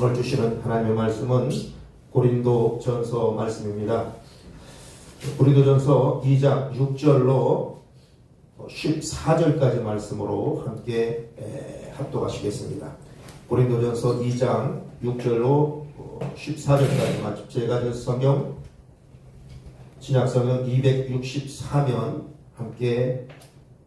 오늘 주시는 하나님의 말씀은 고린도전서 말씀입니다. 고린도전서 2장 6절로 14절까지 말씀으로 함께 합독하시겠습니다. 고린도전서 2장 6절로 14절까지 말씀. 제가 성경 신약성경 264면 함께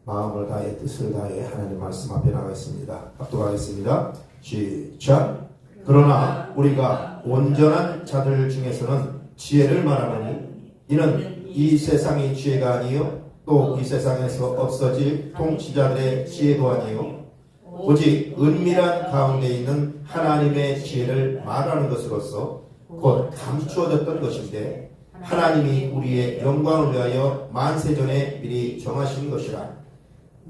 마음을 다해 뜻을 다해 하나님 말씀 앞에 나가겠습니다. 합독하겠습니다. 시작. 그러나 우리가 온전한 자들 중에서는 지혜를 말하노니 이는 이 세상의 지혜가 아니요 또 이 세상에서 없어질 통치자들의 지혜도 아니요 오직 은밀한 가운데 있는 하나님의 지혜를 말하는 것으로서 곧 감추어졌던 것인데 하나님이 우리의 영광을 위하여 만세전에 미리 정하신 것이라.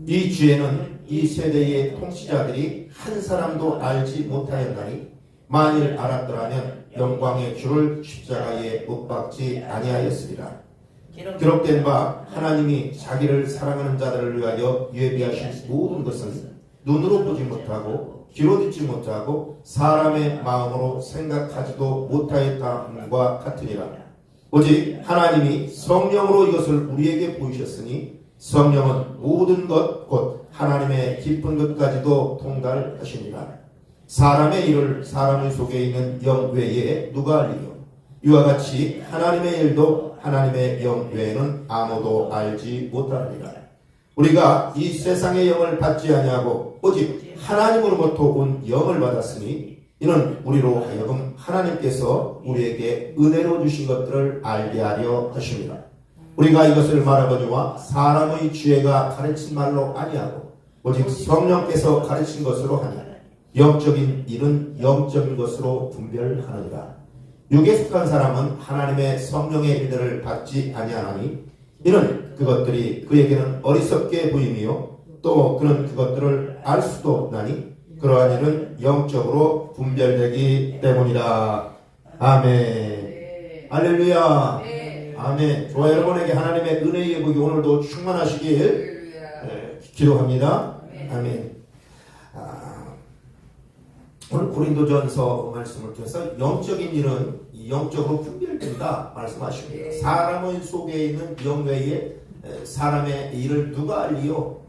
이 지혜는 이 세대의 통치자들이 한 사람도 알지 못하였나니 만일 알았더라면 영광의 주를 십자가에 못 박지 아니하였으리라. 기록된 바 하나님이 자기를 사랑하는 자들을 위하여 예비하신 모든 것은 눈으로 보지 못하고 귀로 듣지 못하고 사람의 마음으로 생각하지도 못하였다함과 같으니라. 오직 하나님이 성령으로 이것을 우리에게 보이셨으니 성령은 모든 것 곧 하나님의 깊은 것까지도 통달하시니라. 사람의 일을 사람의 속에 있는 영 외에 누가 알리요? 이와 같이 하나님의 일도 하나님의 영 외에는 아무도 알지 못하느니라. 우리가 이 세상의 영을 받지 아니하고 오직 하나님으로부터 온 영을 받았으니 이는 우리로 하여금 하나님께서 우리에게 은혜로 주신 것들을 알게 하려 하십니다. 우리가 이것을 말하거니와 사람의 지혜가 가르친 말로 아니하고 오직 성령께서 가르친 것으로 하니 영적인 일은 영적인 것으로 분별하느니라. 육에 속한 사람은 하나님의 성령의 일들을 받지 아니하나니 이는 그것들이 그에게는 어리석게 보임이요 또 그는 그것들을 알 수도 없나니 그러한 일은 영적으로 분별되기 때문이다. 아멘. 할렐루야. 아멘. 저와 여러분에게 하나님의 은혜의 복이 오늘도 충만하시길 기도합니다. 아멘. 오늘 고린도전서 말씀을 통해서 영적인 일은 영적으로 분별된다 말씀하십니다. 사람의 속에 있는 영 외에 사람의 일을 누가 알리요?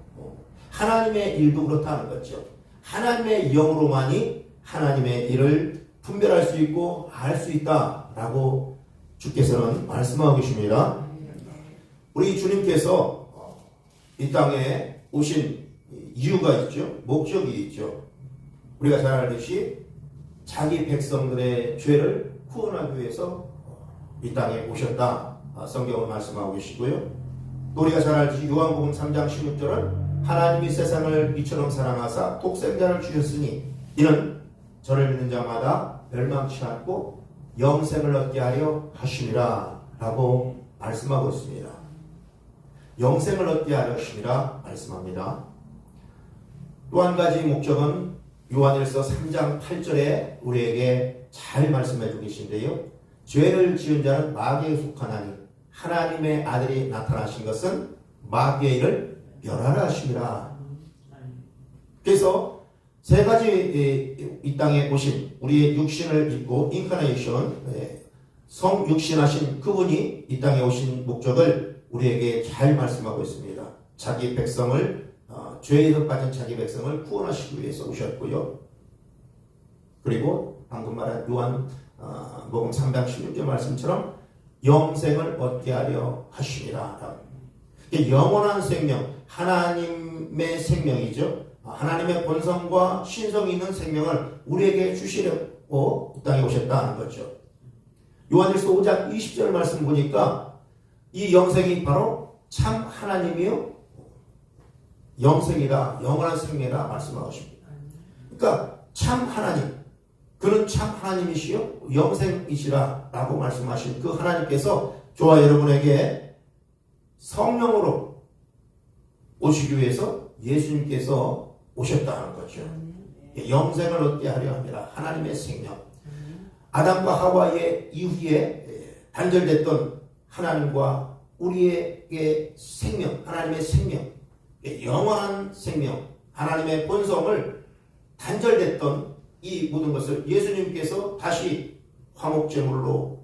하나님의 일도 그렇다는 거죠. 하나님의 영으로만이 하나님의 일을 분별할 수 있고 알 수 있다라고 주께서는 말씀하고 계십니다. 우리 주님께서 이 땅에 오신 이유가 있죠. 목적이 있죠. 우리가 잘 알듯이 자기 백성들의 죄를 구원하기 위해서 이 땅에 오셨다. 성경은 말씀하고 계시고요. 또 우리가 잘 알듯이 요한복음 3장 16절은 하나님이 세상을 이처럼 사랑하사 독생자를 주셨으니 이는 저를 믿는 자마다 멸망치 않고 영생을 얻게 하려 하심이라 라고 말씀하고 있습니다. 영생을 얻게 하려 하심이라 말씀합니다. 또 한 가지 목적은 요한일서 3장 8절에 우리에게 잘 말씀해 주고 계신데요. 죄를 지은 자는 마귀에 속하나니 하나님의 아들이 나타나신 것은 마귀의 일을 멸하라 하심이라. 그래서 세 가지 이 땅에 오신 우리의 육신을 입고 인카네이션 성육신하신 그분이 이 땅에 오신 목적을 우리에게 잘 말씀하고 있습니다. 자기 백성을 죄에서 빠진 자기 백성을 구원하시기 위해서 오셨고요. 그리고 방금 말한 요한복음 3장 16절 말씀처럼 영생을 얻게 하려 하심이라. 영원한 생명, 하나님의 생명이죠. 하나님의 본성과 신성이 있는 생명을 우리에게 주시려고 이 땅에 오셨다는 거죠. 요한일서 5장 20절 말씀 보니까 이 영생이 바로 참 하나님이요 영생이다, 영원한 생명이다 말씀하고 있습니다. 그러니까 참 하나님, 그는 참 하나님이시요 영생이시라 라고 말씀하신 그 하나님께서 저와 여러분에게 성령으로 오시기 위해서 예수님께서 오셨다는 거죠. 영생을 얻게 하려 합니다. 하나님의 생명. 아담과 하와의 이후에 단절됐던 하나님과 우리에게 생명, 하나님의 생명, 영원한 생명, 하나님의 본성을 단절됐던 이 모든 것을 예수님께서 다시 화목제물로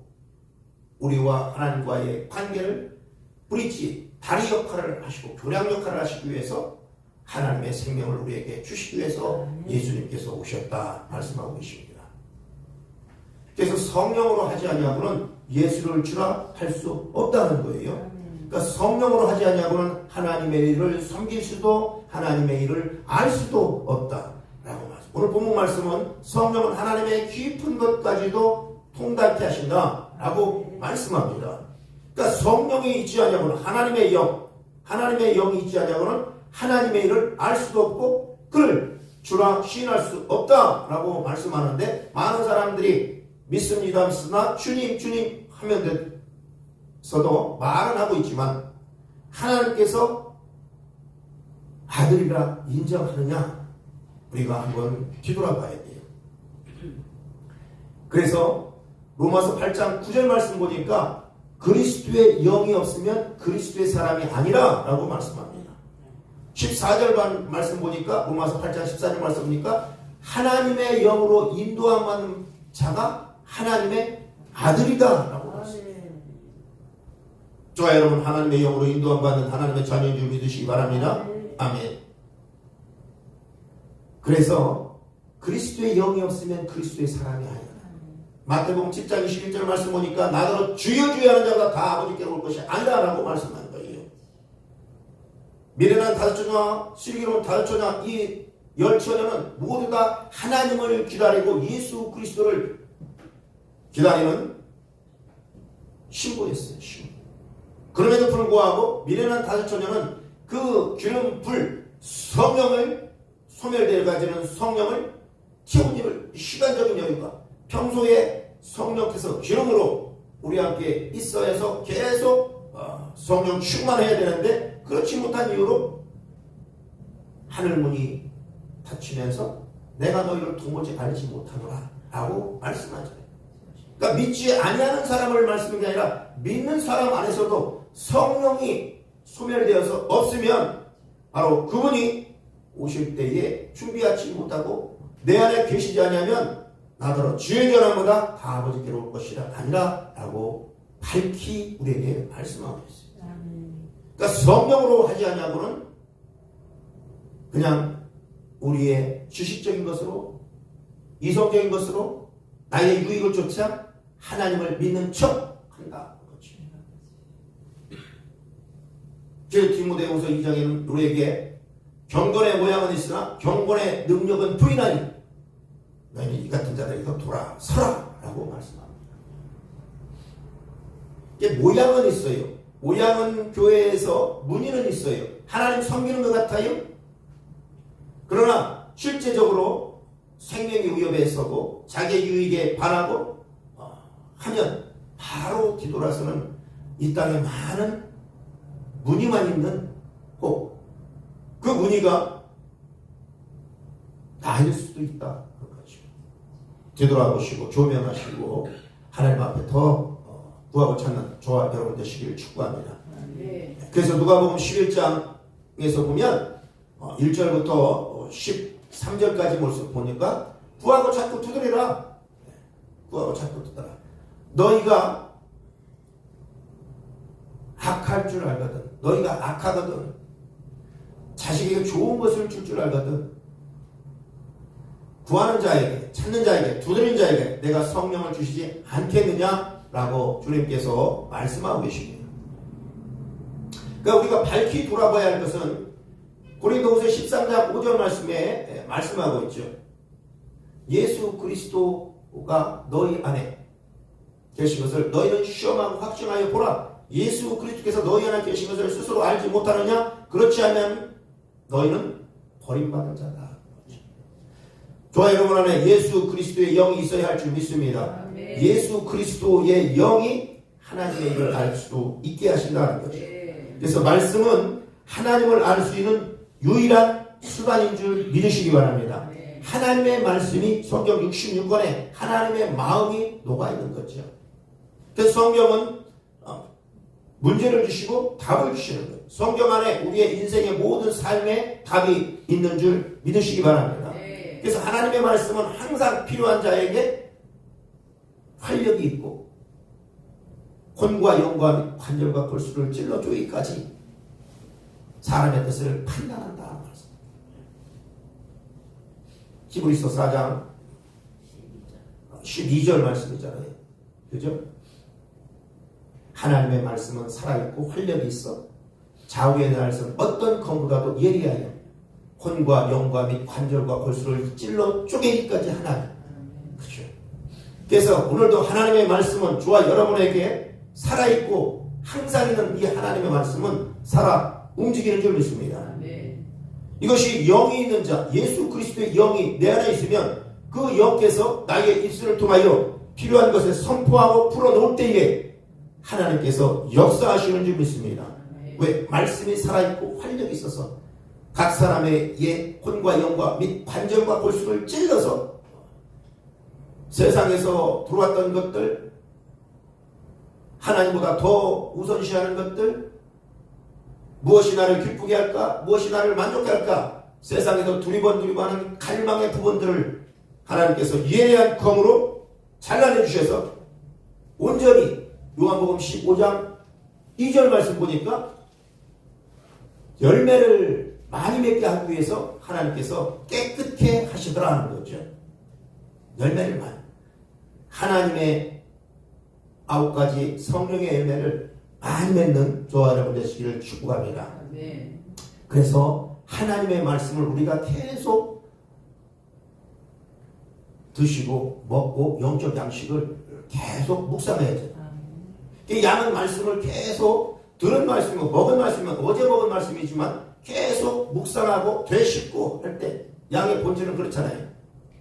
우리와 하나님과의 관계를 브릿지, 다리 역할을 하시고 교량 역할을 하시기 위해서 하나님의 생명을 우리에게 주시기 위해서 예수님께서 오셨다 말씀하고 계십니다. 그래서 성령으로 하지 아니하고는 예수를 주라 할 수 없다는 거예요. 그러니까 성령으로 하지 아니하고는 하나님의 일을 섬길 수도 하나님의 일을 알 수도 없다라고 말씀. 오늘 본문 말씀은 성령은 하나님의 깊은 것까지도 통달케 하신다라고 말씀합니다. 그러니까 성령이 있지 아니하고는 하나님의 영이 있지 아니하고는 하나님의 일을 알 수도 없고 그를 주라 시인할 수 없다라고 말씀하는데 많은 사람들이 믿습니다 주님 하면서도 말은 하고 있지만 하나님께서 아들이라 인정하느냐 우리가 한번 뒤돌아봐야 돼요. 그래서 로마서 8장 9절 말씀 보니까 그리스도의 영이 없으면 그리스도의 사람이 아니라 라고 말씀합니다. 14절 말씀 보니까 로마서 8장 14절 말씀 보니까 하나님의 영으로 인도함받는 자가 하나님의 아들이다 라고 말씀합니다. 좋아요 여러분, 하나님의 영으로 인도함받는 하나님의 자녀인 줄 믿으시기 바랍니다. 아멘. 그래서 그리스도의 영이 없으면 그리스도의 사람이 아니라 마태복음 10장 21절 말씀 보니까 나더러 주여 주여 하는 자가 다 아버지께로 올 것이 아니라 라고 말씀하는 거예요. 미련한 다섯처녀와 슬기로운 다섯처녀 이 열처녀는 모두 다 하나님을 기다리고 예수 그리스도를 기다리는 신부였어요. 신부. 그럼에도 불구하고 미련한 다섯처녀는 그 기름불 성령을 소멸되어 가지는 성령을 태운 일을 시간적인 여유가 평소에 성령께서 기름으로 우리와 함께 있어야 해서 계속 성령 충만해야 되는데 그렇지 못한 이유로 하늘문이 닫히면서 내가 너희를 도무지 알지 못하노라 라고 말씀하죠. 그러니까 믿지 아니하는 사람을 말씀한 게 아니라 믿는 사람 안에서도 성령이 소멸되어서 없으면 바로 그분이 오실 때에 준비하지 못하고 내 안에 계시지 아니하면 나더러 주의 전함보다 다 아버지께로 올 것이라 아니라 라고 밝히 우리에게 말씀하고 있습니다. 그러니까 성령으로 하지 아니하고는 그냥 우리의 지식적인 것으로 이성적인 것으로 나의 유익을 쫓아 하나님을 믿는 척 한다. 디모데후서 2장에는 우리에게 경건의 모양은 있으나 경건의 능력은 부인하니 너희는 이 같은 자들에게서 돌아서라 라고 말씀합니다. 이게 모양은 있어요. 모양은 교회에서 문의는 있어요. 하나님 섬기는 것 같아요. 그러나 실제적으로 생명의 위협에 서고 자기의 유익에 반하고 하면 바로 뒤돌아서는 이 땅에 많은 무늬만 있는 혹 그 무늬가 나일 수도 있다. 되돌아보시고 조명하시고 하나님 앞에 더 구하고 찾는 저와 여러분 되시기를 축복합니다. 그래서 누가복음 11장에서 보면 1절부터 13절까지 모습 보니까 구하고 찾고 두드리라. 구하고 찾고 두드리라. 너희가 악할 줄 알거든. 너희가 악하거든. 자식에게 좋은 것을 줄 줄 알거든. 구하는 자에게, 찾는 자에게, 두드리는 자에게 내가 성령을 주시지 않겠느냐라고 주님께서 말씀하고 계십니다. 그러니까 우리가 밝히 돌아봐야 할 것은 고린도후서 13장 5절 말씀에 말씀하고 있죠. 예수 그리스도가 너희 안에 계신 것을 너희는 시험하고 확증하여 보라. 예수 그리스도께서 너희 안에 계신 것을 스스로 알지 못하느냐? 그렇지 않으면 너희는 버림받은 자다. 저와 여러분 안에 예수 그리스도의 영이 있어야 할 줄 믿습니다. 예수 그리스도의 영이 하나님의 일을 알 수 있게 하신다는 거죠. 그래서 말씀은 하나님을 알 수 있는 유일한 수단인 줄 믿으시기 바랍니다. 하나님의 말씀이 성경 66권에 하나님의 마음이 녹아있는 거죠. 그래서 성경은 문제를 주시고 답을 주시는 거예요. 성경 안에 우리의 인생의 모든 삶에 답이 있는 줄 믿으시기 바랍니다. 그래서 하나님의 말씀은 항상 필요한 자에게 활력이 있고 혼과 영과 및 관절과 골수를 찔러 쪼이까지 사람의 뜻을 판단한다. 히브리서 4장 12절 말씀이잖아요. 그죠? 하나님의 말씀은 살아있고 활력이 있어 좌우에 대해서는 어떤 검보다도 예리하여 혼과 영과 및 관절과 골수를 찔러 쪼개기까지 하나님. 그죠? 그래서 오늘도 하나님의 말씀은 저와 여러분에게 살아있고 항상 있는 이 하나님의 말씀은 살아 움직이는 줄 믿습니다. 이것이 영이 있는 자, 예수 그리스도의 영이 내 안에 있으면 그 영께서 나의 입술을 통하여 필요한 것을 선포하고 풀어놓을 때에 하나님께서 역사하시는 줄 믿습니다. 왜? 말씀이 살아있고 활력이 있어서 각 사람의 혼과 영과 및 관절과 골수를 찔러서 세상에서 들어왔던 것들, 하나님보다 더 우선시하는 것들, 무엇이 나를 기쁘게 할까? 무엇이 나를 만족해 할까? 세상에서 두리번두리번하는 갈망의 부분들을 하나님께서 예리한 검으로 잘라내 주셔서 온전히 요한복음 15장 2절 말씀 보니까 열매를 많이 맺게 하기 위해서 하나님께서 깨끗게 하시더라 하는 거죠. 열매를 많이. 하나님의 9가지 성령의 열매를 많이 맺는 저와 여러분 되시기를 축복합니다. 그래서 하나님의 말씀을 우리가 계속 드시고 먹고 영적 양식을 계속 묵상해야죠. 양은 말씀을 계속 들은 말씀이고 먹은 말씀이고 어제 먹은 말씀이지만 계속 묵상하고 되씹고 할 때 양의 본질은 그렇잖아요.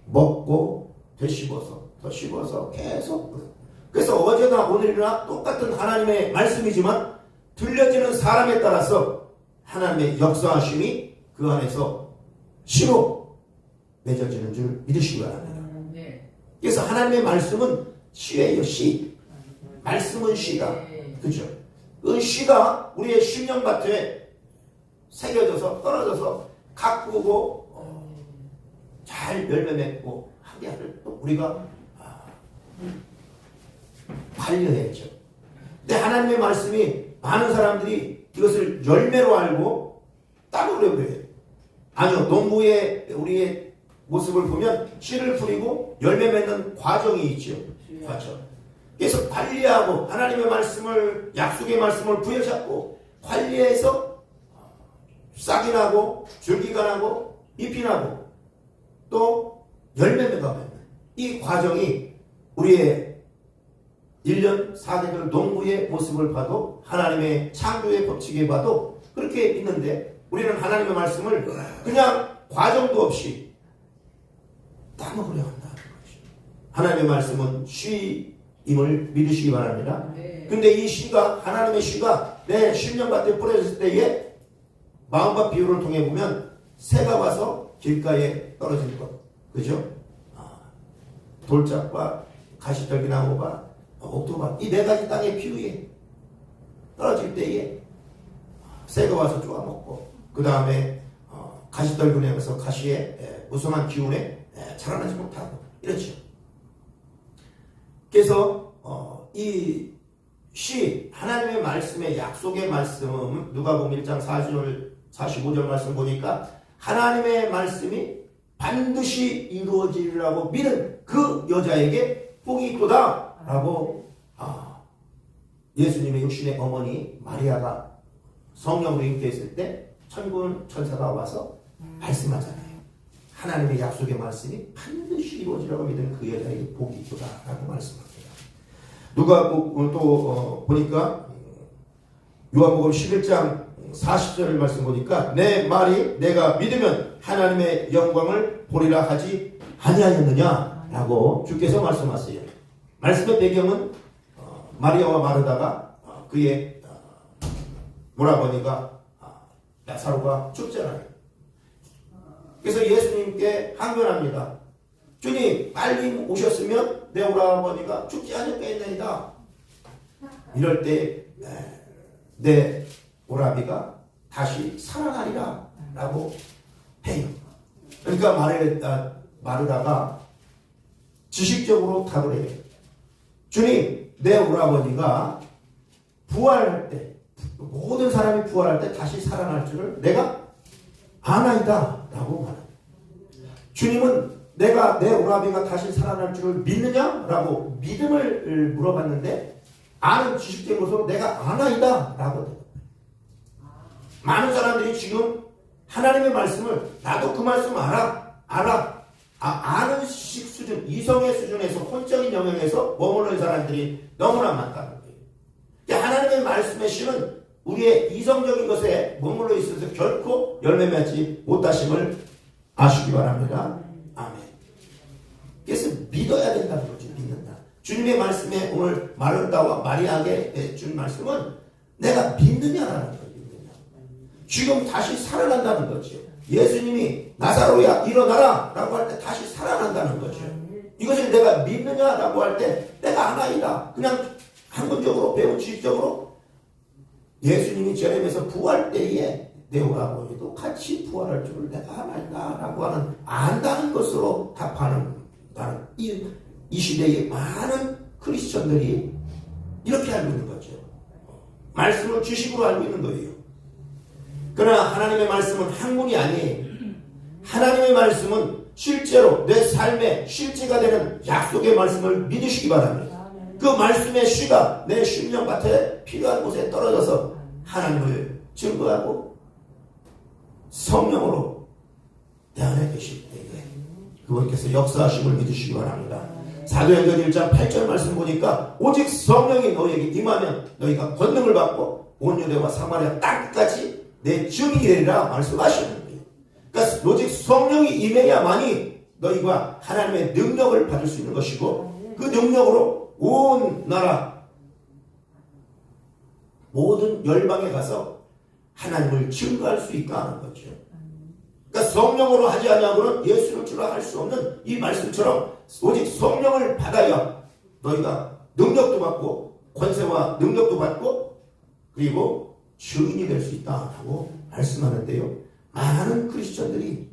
먹고 되씹어서 더 씹어서 계속. 그래서 어제나 오늘이나 똑같은 하나님의 말씀이지만 들려지는 사람에 따라서 하나님의 역사하심이 그 안에서 시로 맺어지는 줄 믿으시기 바랍니다. 그래서 하나님의 말씀은 시예요. 시. 말씀은 시다. 그죠? 그 시가 우리의 심령밭에 새겨져서 떨어져서 가꾸고 잘 열매 맺고 하게 할 또 우리가 관리해야죠. 근데 하나님의 말씀이 많은 사람들이 이것을 열매로 알고 따르려고 해요. 아니요. 농부의 우리의 모습을 보면 씨를 뿌리고 열매 맺는 과정이 있죠. 과정. 그래서 관리하고 하나님의 말씀을 약속의 말씀을 부여잡고 관리해서 싹이 나고 줄기가 나고 잎이 나고 또 열매 맺어가는 이 과정이 우리의 1년 4대절 농부의 모습을 봐도 하나님의 창조의 법칙에 봐도 그렇게 있는데 우리는 하나님의 말씀을 그냥 과정도 없이 따먹으려 한다는 것이죠. 하나님의 말씀은 쉬임을 믿으시기 바랍니다. 근데 이 시가 하나님의 시가 내 심령밭에 뿌려졌을 때에 마음과 비유를 통해 보면 새가 와서 길가에 떨어질 것. 그죠? 돌짝과 가시떨기 나무가 옥토밭 이 4가지 땅의 비유에 떨어질 때에 새가 와서 쪼아먹고 그 다음에 가시떨기에서 가시의 무성한 기운에 자라나지 못하고 이렇죠. 그래서 이 시 하나님의 말씀의 약속의 말씀 누가복음 1장 45절 말씀 보니까 하나님의 말씀이 반드시 이루어지리라고 믿은 그 여자에게 복이 있도다 라고 예수님의 육신의 어머니 마리아가 성령으로 잉태했을 때 천군 천사가 와서 말씀하잖아요. 하나님의 약속의 말씀이 반드시 이루어지라고 믿은 그 여자에게 복이 있도다 라고 말씀합니다. 누가 또 보니까 요한복음 11장 40절 말씀 보니까 내 말이 내가 믿으면 하나님의 영광을 보리라 하지 아니하였느냐 라고 주께서 말씀하세요. 말씀의 배경은 마리아와 마르다가 그의 오라버니가 나사로가 죽잖아요. 그래서 예수님께 항변합니다. 주님 빨리 오셨으면 내 오라버니가 죽지 않을까했나이다. 이럴 때 내 오라비가 다시 살아나리라 라고 해요. 그러니까 마르다가 지식적으로 답을 해요. 주님, 내 오라버니가 부활할 때, 모든 사람이 부활할 때 다시 살아날 줄을 내가 아나이다 라고 말합니다. 주님은 내가 내 오라버니가 다시 살아날 줄을 믿느냐? 라고 믿음을 물어봤는데 아는 지식적으로서 내가 아나이다 라고. 많은 사람들이 지금 하나님의 말씀을 나도 그 말씀 알아. 아는 식 수준, 이성의 수준에서 혼적인 영역에서 머물러 있는 사람들이 너무나 많다는 거예요. 하나님의 말씀의 실은 우리의 이성적인 것에 머물러 있어서 결코 열매 맺지 못하심을 아시기 바랍니다. 아멘. 그래서 믿어야 된다는 거죠. 믿는다. 주님의 말씀에 오늘 마르다와 마리아에게 준 말씀은 내가 믿느냐라는 거예요. 지금 다시 살아난다는 거죠. 예수님이 나사로야 일어나라 라고 할 때 다시 살아난다는 거죠. 이것을 내가 믿느냐라고 할 때 내가 아나이다. 그냥 학문적으로 배운 지식적으로 예수님이 제렘에서 부활 때에 내 오라버니도 같이 부활할 줄을 내가 아나이다 라고 하는 안다는 것으로 답하는 나는 이 시대의 많은 크리스천들이 이렇게 알고 있는 거죠. 말씀을 지식으로 알고 있는 거예요. 그러나 하나님의 말씀은 학문이 아니에요. 하나님의 말씀은 실제로 내 삶의 실제가 되는 약속의 말씀을 믿으시기 바랍니다. 그 말씀의 씨가 내 심령밭에 필요한 곳에 떨어져서 하나님을 증거하고 성령으로 내 안에 계실 때에 그분께서 역사하심을 믿으시기 바랍니다. 사도행전 1장 8절 말씀 보니까 오직 성령이 너희에게 임하면 너희가 권능을 받고 온 유대와 사마리아 땅까지 내 증인이 되리라 말씀하시는 거예요. 그러니까 오직 성령이 임해야만이 너희가 하나님의 능력을 받을 수 있는 것이고 그 능력으로 온 나라 모든 열방에 가서 하나님을 증거할 수 있게 하는 거죠. 그러니까 성령으로 하지 않냐고는 예수를 주라 할 수 없는 이 말씀처럼 오직 성령을 받아야 너희가 능력도 받고 권세와 능력도 받고 그리고 증인이 될 수 있다고 말씀하는데요. 많은 크리스천들이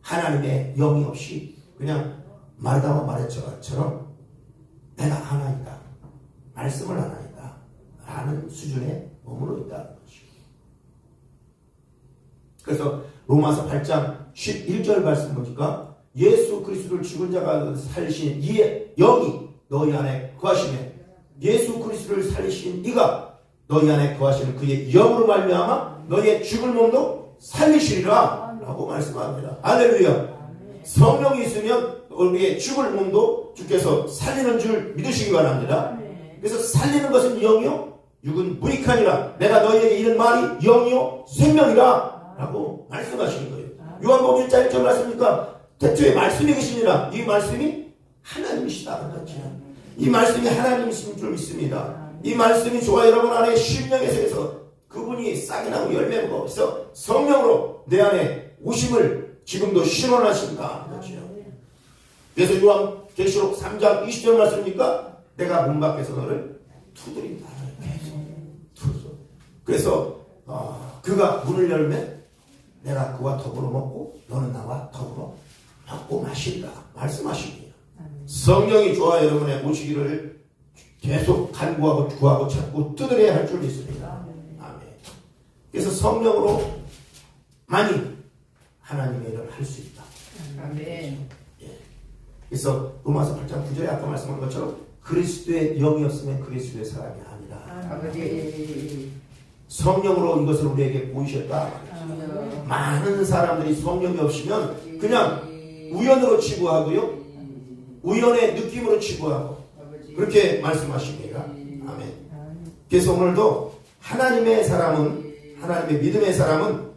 하나님의 영이 없이 그냥 마르다와 마리아처럼 내가 하나이다. 말씀을 하나이다. 라는 수준에 머물러 있다는 것이죠. 그래서 로마서 8장 11절 말씀 보니까 예수 그리스도를 죽은 자가 살리신 이의 영이 너희 안에 거하시네. 예수 그리스도를 살리신 이가 너희 안에 거하시는 그의 영으로 말미암아 너희의 죽을 몸도 살리시리라 라고 말씀합니다. 할렐루야. 성령이 있으면 우리의 죽을 몸도 주께서 살리는 줄 믿으시기 바랍니다. 그래서 살리는 것은 영이요 육은 무익하니라. 내가 너희에게 이른 말이 영이요 생명이라 라고 말씀하시는 거예요. 요한복음 1장 1절 말씀이니까 태초에 말씀이 계시니라. 이 말씀이 하나님이시다는 거죠. 이 말씀이 하나님이신 줄 믿습니다. 이 말씀이 저와 여러분 안에 심령에서 그분이 싹이 나고 열매 맺고 그래서 성령으로 내 안에 오심을 지금도 실현하신다 거죠. 그래서 요한계시록 3장 20절 말씀이니까 내가 문 밖에서 너를 두드린다. 그래서 그가 문을 열면 내가 그와 더불어 먹고 너는 나와 더불어 먹고 마시리라 말씀하십니다. 성령이 저와 여러분의 오시기를 계속 간구하고 구하고 찾고 두드려야 할 줄 믿습니다. 아멘. 그래서 성령으로 많이 하나님의 일을 할 수 있다. 아멘. 예. 그래서 로마서 8장 9절에 아까 말씀한 것처럼 그리스도의 영이 없으면 그리스도의 사람이 아니다. 아버지. 성령으로 이것을 우리에게 보이셨다. 많은 사람들이 성령이 없으면 그냥 우연으로 치부하고요. 우연의 느낌으로 치부하고 그렇게 말씀하십니다. 아멘. 그래서 오늘도 하나님의 사람은 하나님의 믿음의 사람은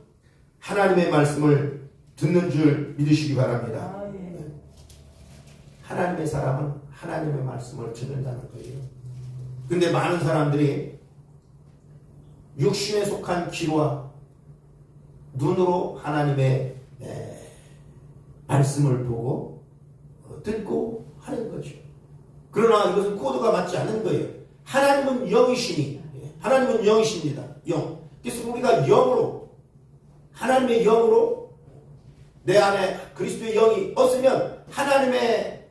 하나님의 말씀을 듣는 줄 믿으시기 바랍니다. 하나님의 사람은 하나님의 말씀을 듣는다는 거예요. 근데 많은 사람들이 육신에 속한 귀와 눈으로 하나님의 말씀을 보고 듣고 하는 거죠. 그러나 이것은 코드가 맞지 않는 거예요. 하나님은 영이시니 하나님은 영이십니다. 영. 그래서 우리가 영으로 하나님의 영으로 내 안에 그리스도의 영이 없으면 하나님의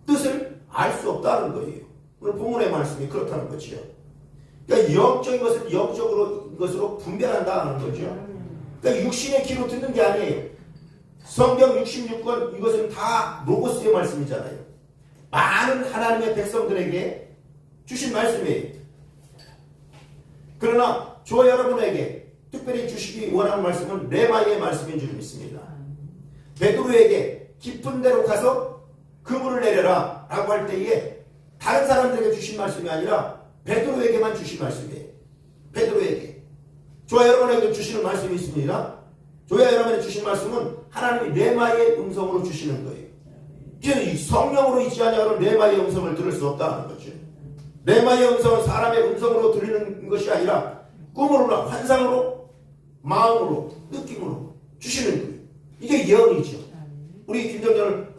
뜻을 알 수 없다는 거예요. 오늘 본문의 말씀이 그렇다는 거지요. 그러니까 영적인 것을 영적으로 것으로 분별한다는 거죠. 그러니까 육신의 귀로 듣는 게 아니에요. 성경 66권 이것은 다 로고스의 말씀이잖아요. 많은 하나님의 백성들에게 주신 말씀이에요. 그러나 저와 여러분에게 특별히 주시기 원하는 말씀은 레마의 말씀인 줄 믿습니다. 베드로에게 깊은 데로 가서 그물을 내려라 라고 할 때에 다른 사람들에게 주신 말씀이 아니라 베드로에게만 주신 말씀이에요. 베드로에게. 저와 여러분에게 주시는 말씀이 있습니다. 저와 여러분에게 주신 말씀은 하나님이 레마의 음성으로 주시는 거예요. 성령으로 있지 않으면 레마의 음성을 들을 수 없다는 거죠. 레마의 음성은 사람의 음성으로 들리는 것이 아니라 꿈으로나 환상으로 마음으로 느낌으로 주시는 거예요. 이게 예언이죠. 우리 김정열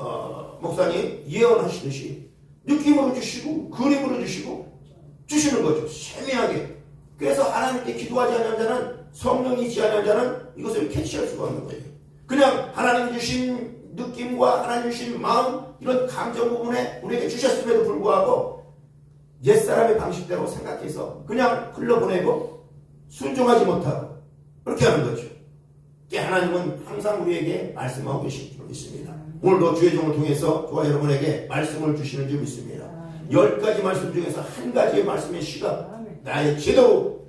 목사님 예언하시듯이 느낌으로 주시고 그림으로 주시고 주시는 거죠. 세미하게. 그래서 하나님께 기도하지 않는 자는 성령이 있지 않는 자는 이것을 캐치할 수가 없는 거예요. 그냥 하나님 주신 느낌과 하나님 주신 마음 이런 감정 부분에 우리에게 주셨음에도 불구하고 옛사람의 방식대로 생각해서 그냥 흘러보내고 순종하지 못하고 그렇게 하는 거죠. 하나님은 항상 우리에게 말씀하고 계신 줄 믿습니다. 오늘도 주의 종을 통해서 저와 여러분에게 말씀을 주시는 줄 믿습니다. 10가지 말씀 중에서 한 가지의 말씀의 시각 나의 제대로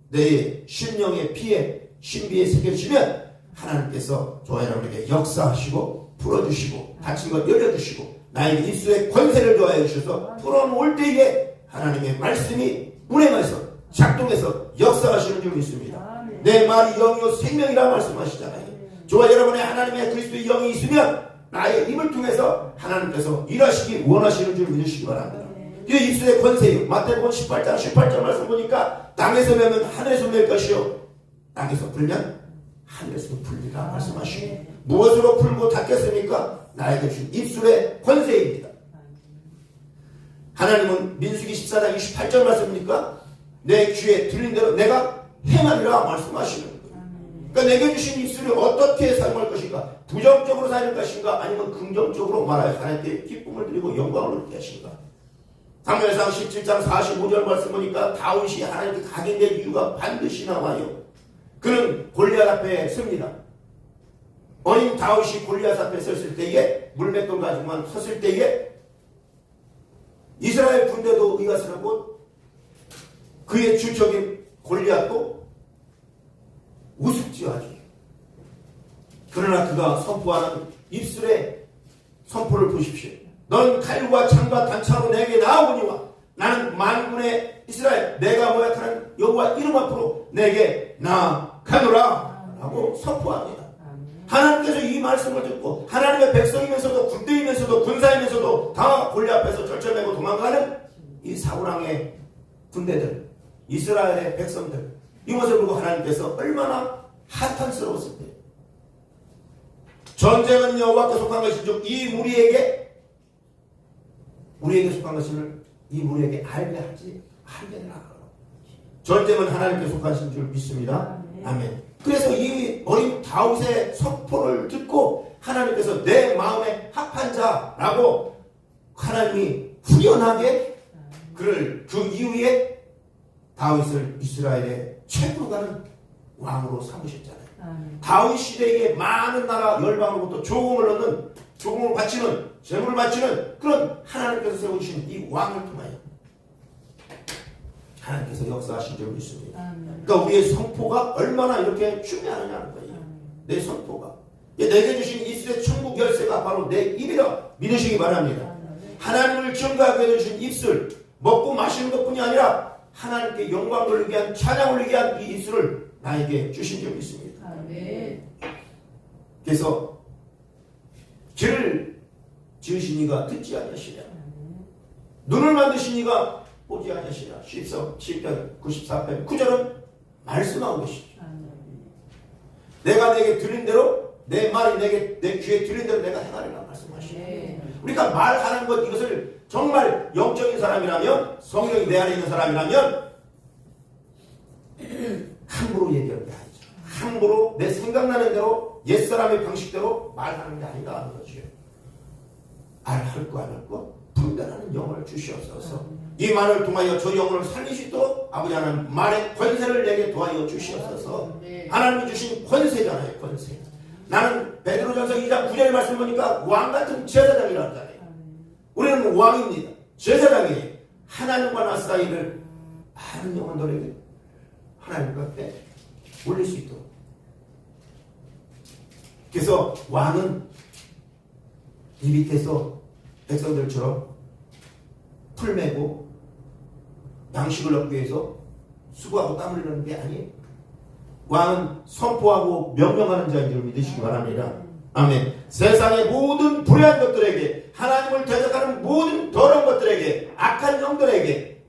내 심령의 피에 신비에 새겨지면 하나님께서 저와 여러분에게 역사하시고 풀어주시고 닫힌 것 열려주시고 나에게 입술의 권세를 더하여 주셔서 풀어놓을 때에 하나님의 말씀이 운행해서 작동해서 역사하시는 줄 믿습니다. 내 말이 영이요 생명이라 말씀하시잖아요. 저와 여러분의 하나님의 그리스도의 영이 있으면 나의 입을 통해서 하나님께서 일하시기 원하시는 줄 믿으시기 바랍니다. 이 입술의 권세요. 마태복음 18장 말씀 보니까 땅에서 매면 하늘에서 맬 것이요 땅에서 풀면 하늘에서 풀리라 말씀하시고 무엇으로 풀고 닫겠습니까? 나에게 준 입술의 권세입니다. 하나님은 민수기 14장 28절 말씀입니까? 내 귀에 들린 대로 내가 행하리라 말씀하시는 거예요. 그러니까 내게 주신 입술을 어떻게 사용할 것인가? 부정적으로 사용할 것인가? 아니면 긍정적으로 말하여 하나님께 기쁨을 드리고 영광을 얻게 하신가? 사무엘상 17장 45절 말씀 보니까 다윗이 하나님께 각인된 이유가 반드시 나와요. 그는 골리앗 앞에 섭니다. 어린 다윗이 골리앗 앞에 섰을 때에 물맷돌 가지고만 섰을 때에 이스라엘 군대도 의가스럽고 그의 주적인 골리앗도 우습지하죠. 그러나 그가 선포하는 입술의 선포를 보십시오. 넌 칼과 창과 단창으로 내게 나아오니와 나는 만군의 이스라엘 내가 모약하는 여호와 이름 앞으로 내게 나아가노라 라고 선포합니다. 하나님께서 이 말씀을 듣고 하나님의 백성이면서도 군대이면서도 군사이면서도 다 골리앗 앞에서 절절매고 도망가는 이 사울왕의 군대들 이스라엘의 백성들 이것을 보고 하나님께서 얼마나 한탄스러웠을 때 전쟁은 여호와께 속한 것인즉 이 우리에게 속한 것을 이 무리에게 알게 하라. 전쟁은 하나님께 속한 것인 줄 믿습니다. 아멘. 그래서 이 어린 다윗의 선포를 듣고 하나님께서 내 마음에 합한 자라고 하나님이 후련하게 그를 그 이후에 다윗을 이스라엘의 최고로 가는 왕으로 삼으셨잖아요. 다윗 시대에 많은 나라 열방으로부터 조공을 얻는 조공을 바치는 재물을 바치는 그런 하나님께서 세우신 이 왕을 통하여 하나님께서 역사하신 줄 믿습니다. 그러니까 우리의 선포가 얼마나 이렇게 중요하냐는 거예요. 내 선포가. 내게 주신 입술의 천국 열쇠가 바로 내 입이라 믿으시기 바랍니다. 하나님을 증거하게 해주신 입술, 먹고 마시는 것뿐이 아니라 하나님께 영광 돌리기 위한 찬양 올리기 위한 이 입술을 나에게 주신 줄 믿습니다. 그래서 귀를 지으신 이가 듣지 아니하시랴 눈을 만드신 이가 보지 아니하시랴 10편 94편 9절은 말씀하고 계시죠. 내가 내게 들린 대로 내 말이 내 귀에 들린 대로 내가 행하리라 말씀하시죠. 우리가 말하는 것 이것을 정말 영적인 사람이라면 성령이 내 안에 있는 사람이라면 함부로 얘기하는 게 아니죠. 함부로 내 생각나는 대로 옛사람의 방식대로 말하는 게 아니다 하는 거죠. 할 거 안 할 거 분별하는 영혼을 주시옵소서. 이 말을 통하여 저 영혼을 살리시도록 아버지 하나님 말의 권세를 내게 도와여 주시옵소서. 하나님이 주신 권세잖아요. 권세. 나는 베드로전서 2장 9절의 말씀 보니까 왕같은 제사장이라는 거잖아요. 우리는 왕입니다. 제사장이에요. 하나님과 나 사이를 많은 영혼들에게 하나님 곁에 올릴 수 있도록. 그래서 왕은 이 밑에서 백성들처럼 풀 메고 양식을 얻기 위해서 수고하고 땀 흘리는 게 아니에요. 왕은 선포하고 명령하는 자인 줄 믿으시기 바랍니다. 아멘. 세상의 모든 불의한 것들에게, 하나님을 대적하는 모든 더러운 것들에게, 악한 영들에게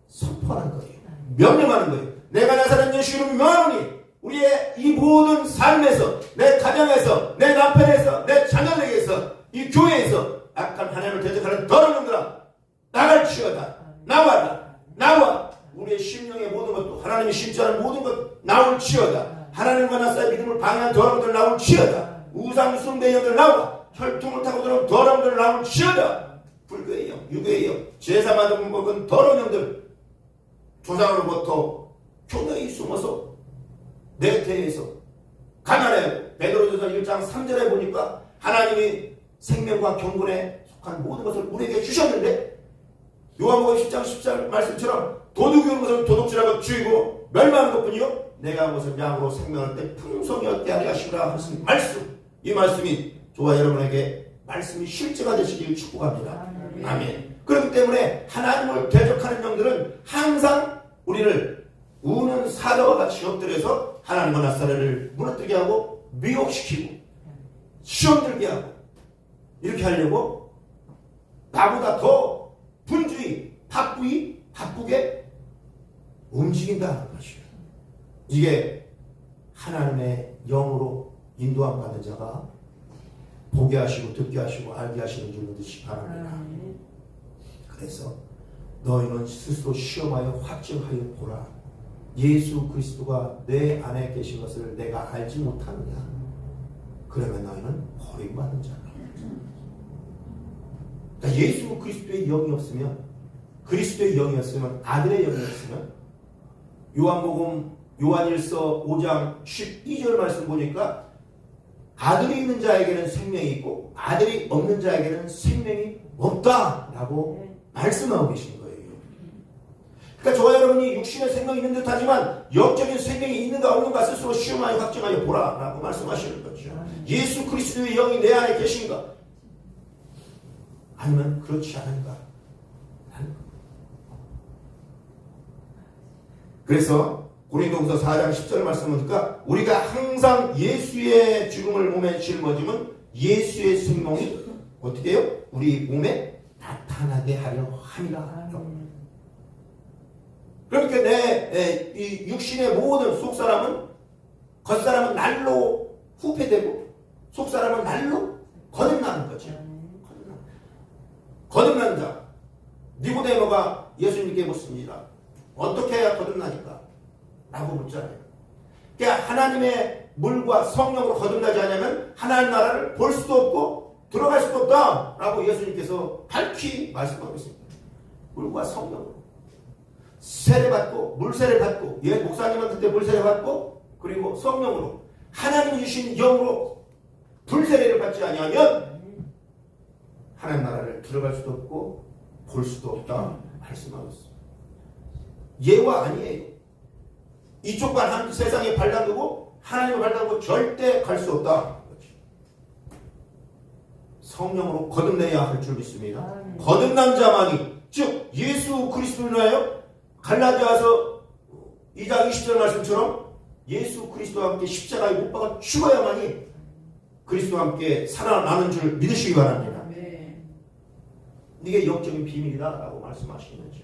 선포하는 거예요. 명령하는 거예요. 내가 나사렛 예수를 명하노니 우리의 이 모든 삶에서, 내 가정에서, 내 남편에서, 내 자녀에게서, 이 교회에서 악한 하나님을 대적하는 더러운 영들아 나갈지어다. 나와라. 나와. 우리의 심령의 모든 것도 하나님이 심지 않은 모든 것 나올지어다. 하나님과 나 사이 믿음을 방해한 더러운 것들 나올지어다. 우상 숭배 영들 나와. 혈통을 타고 들어온 더러운 것들 나올지어다. 불교의 영, 유교의 영, 제사 받은 먹은 더러운 영들 조상으로부터 교묘히 숨어서 내태에서 가난해. 베드로전서 1장 3절에 보니까 하나님이 생명과 경건에 속한 모든 것을 우리에게 주셨는데, 요한복음 10장 10절 말씀처럼 도둑이 오는 것을 도둑질하고 죽이고 멸망하는 것뿐이요 내가 온 것은 양으로 생명을 때 풍성히 얻게 하려 하시라 하신 말씀. 이 말씀이 저와 여러분에게 말씀이 실제가 되시길 축복합니다. 아멘. 그렇기 때문에 하나님을 대적하는 영들은 항상 우리를 우는 사자와 같이 엎드려서 하나님과 나사렛을 무너뜨리게 하고 미혹시키고 시험 들게 하고 이렇게 하려고 나보다 더 분주히 바쁘게 움직인다는 것이에요. 이게 하나님의 영으로 인도함 받는 자가 보게 하시고 듣게 하시고 알게 하시는 줄 믿으시기 바랍니다. 그래서 너희는 스스로 시험하여 확증하여 보라. 예수 그리스도가 내 안에 계신 것을 내가 알지 못하느냐. 그러면 너희는 버림받은 자다. 그러니까 예수 그리스도의 영이 없으면, 그리스도의 영이 없으면, 아들의 영이 없으면, 요한일서 5장 12절 말씀 보니까 아들이 있는 자에게는 생명이 있고 아들이 없는 자에게는 생명이 없다라고 말씀하고 계신 거예요. 그러니까 저와 여러분이 육신의 생명이 있는 듯 하지만 영적인 생명이 있는가 없는가 스스로 시험하여 확정하여 보라라고 말씀하시는 거죠. 예수 그리스도의 영이 내 안에 계신가? 아니면 그렇지 않은가? 그래서 고린도후서 4장 10절 말씀하니까 우리가 항상 예수의 죽음을 몸에 짊어지면 예수의 생명이 어떻게 해요? 우리 몸에 나타나게 하려 함이라. 그러니까 내 이 육신의 모든 속사람은, 겉사람은 날로 후패되고 속사람은 날로 거듭나는 거죠. 거듭난 자. 니고데모가 예수님께 묻습니다. 어떻게 해야 거듭나니까? 라고 묻잖아요. 그러니까 하나님의 물과 성령으로 거듭나지 않으면 하나님 나라를 볼 수도 없고 들어갈 수도 없다 라고 예수님께서 밝히 말씀하고 있습니다. 물과 성령으로 세례받고 물세례 받고, 예, 목사님한테 물세례 받고, 그리고 성령으로 하나님이 주신 영으로 불세례를 받지 아니하면 하나님 나라를 들어갈 수도 없고 볼 수도 없다 말씀하고 있습니다. 예와 아니에요. 이쪽과 세상에 발 담그고 하나님을 발 담그고 절대 갈 수 없다. 성령으로 거듭내야 할 줄 믿습니다. 거듭난 자만이, 즉 예수 그리스도로 하여 갈라디아서 2장 20절 말씀처럼 예수 그리스도와 함께 십자가에 못 박아 죽어야만이 그리스도와 함께 살아나는 줄 믿으시기 바랍니다. 이게 영적인 비밀이다라고 말씀하시는 거죠.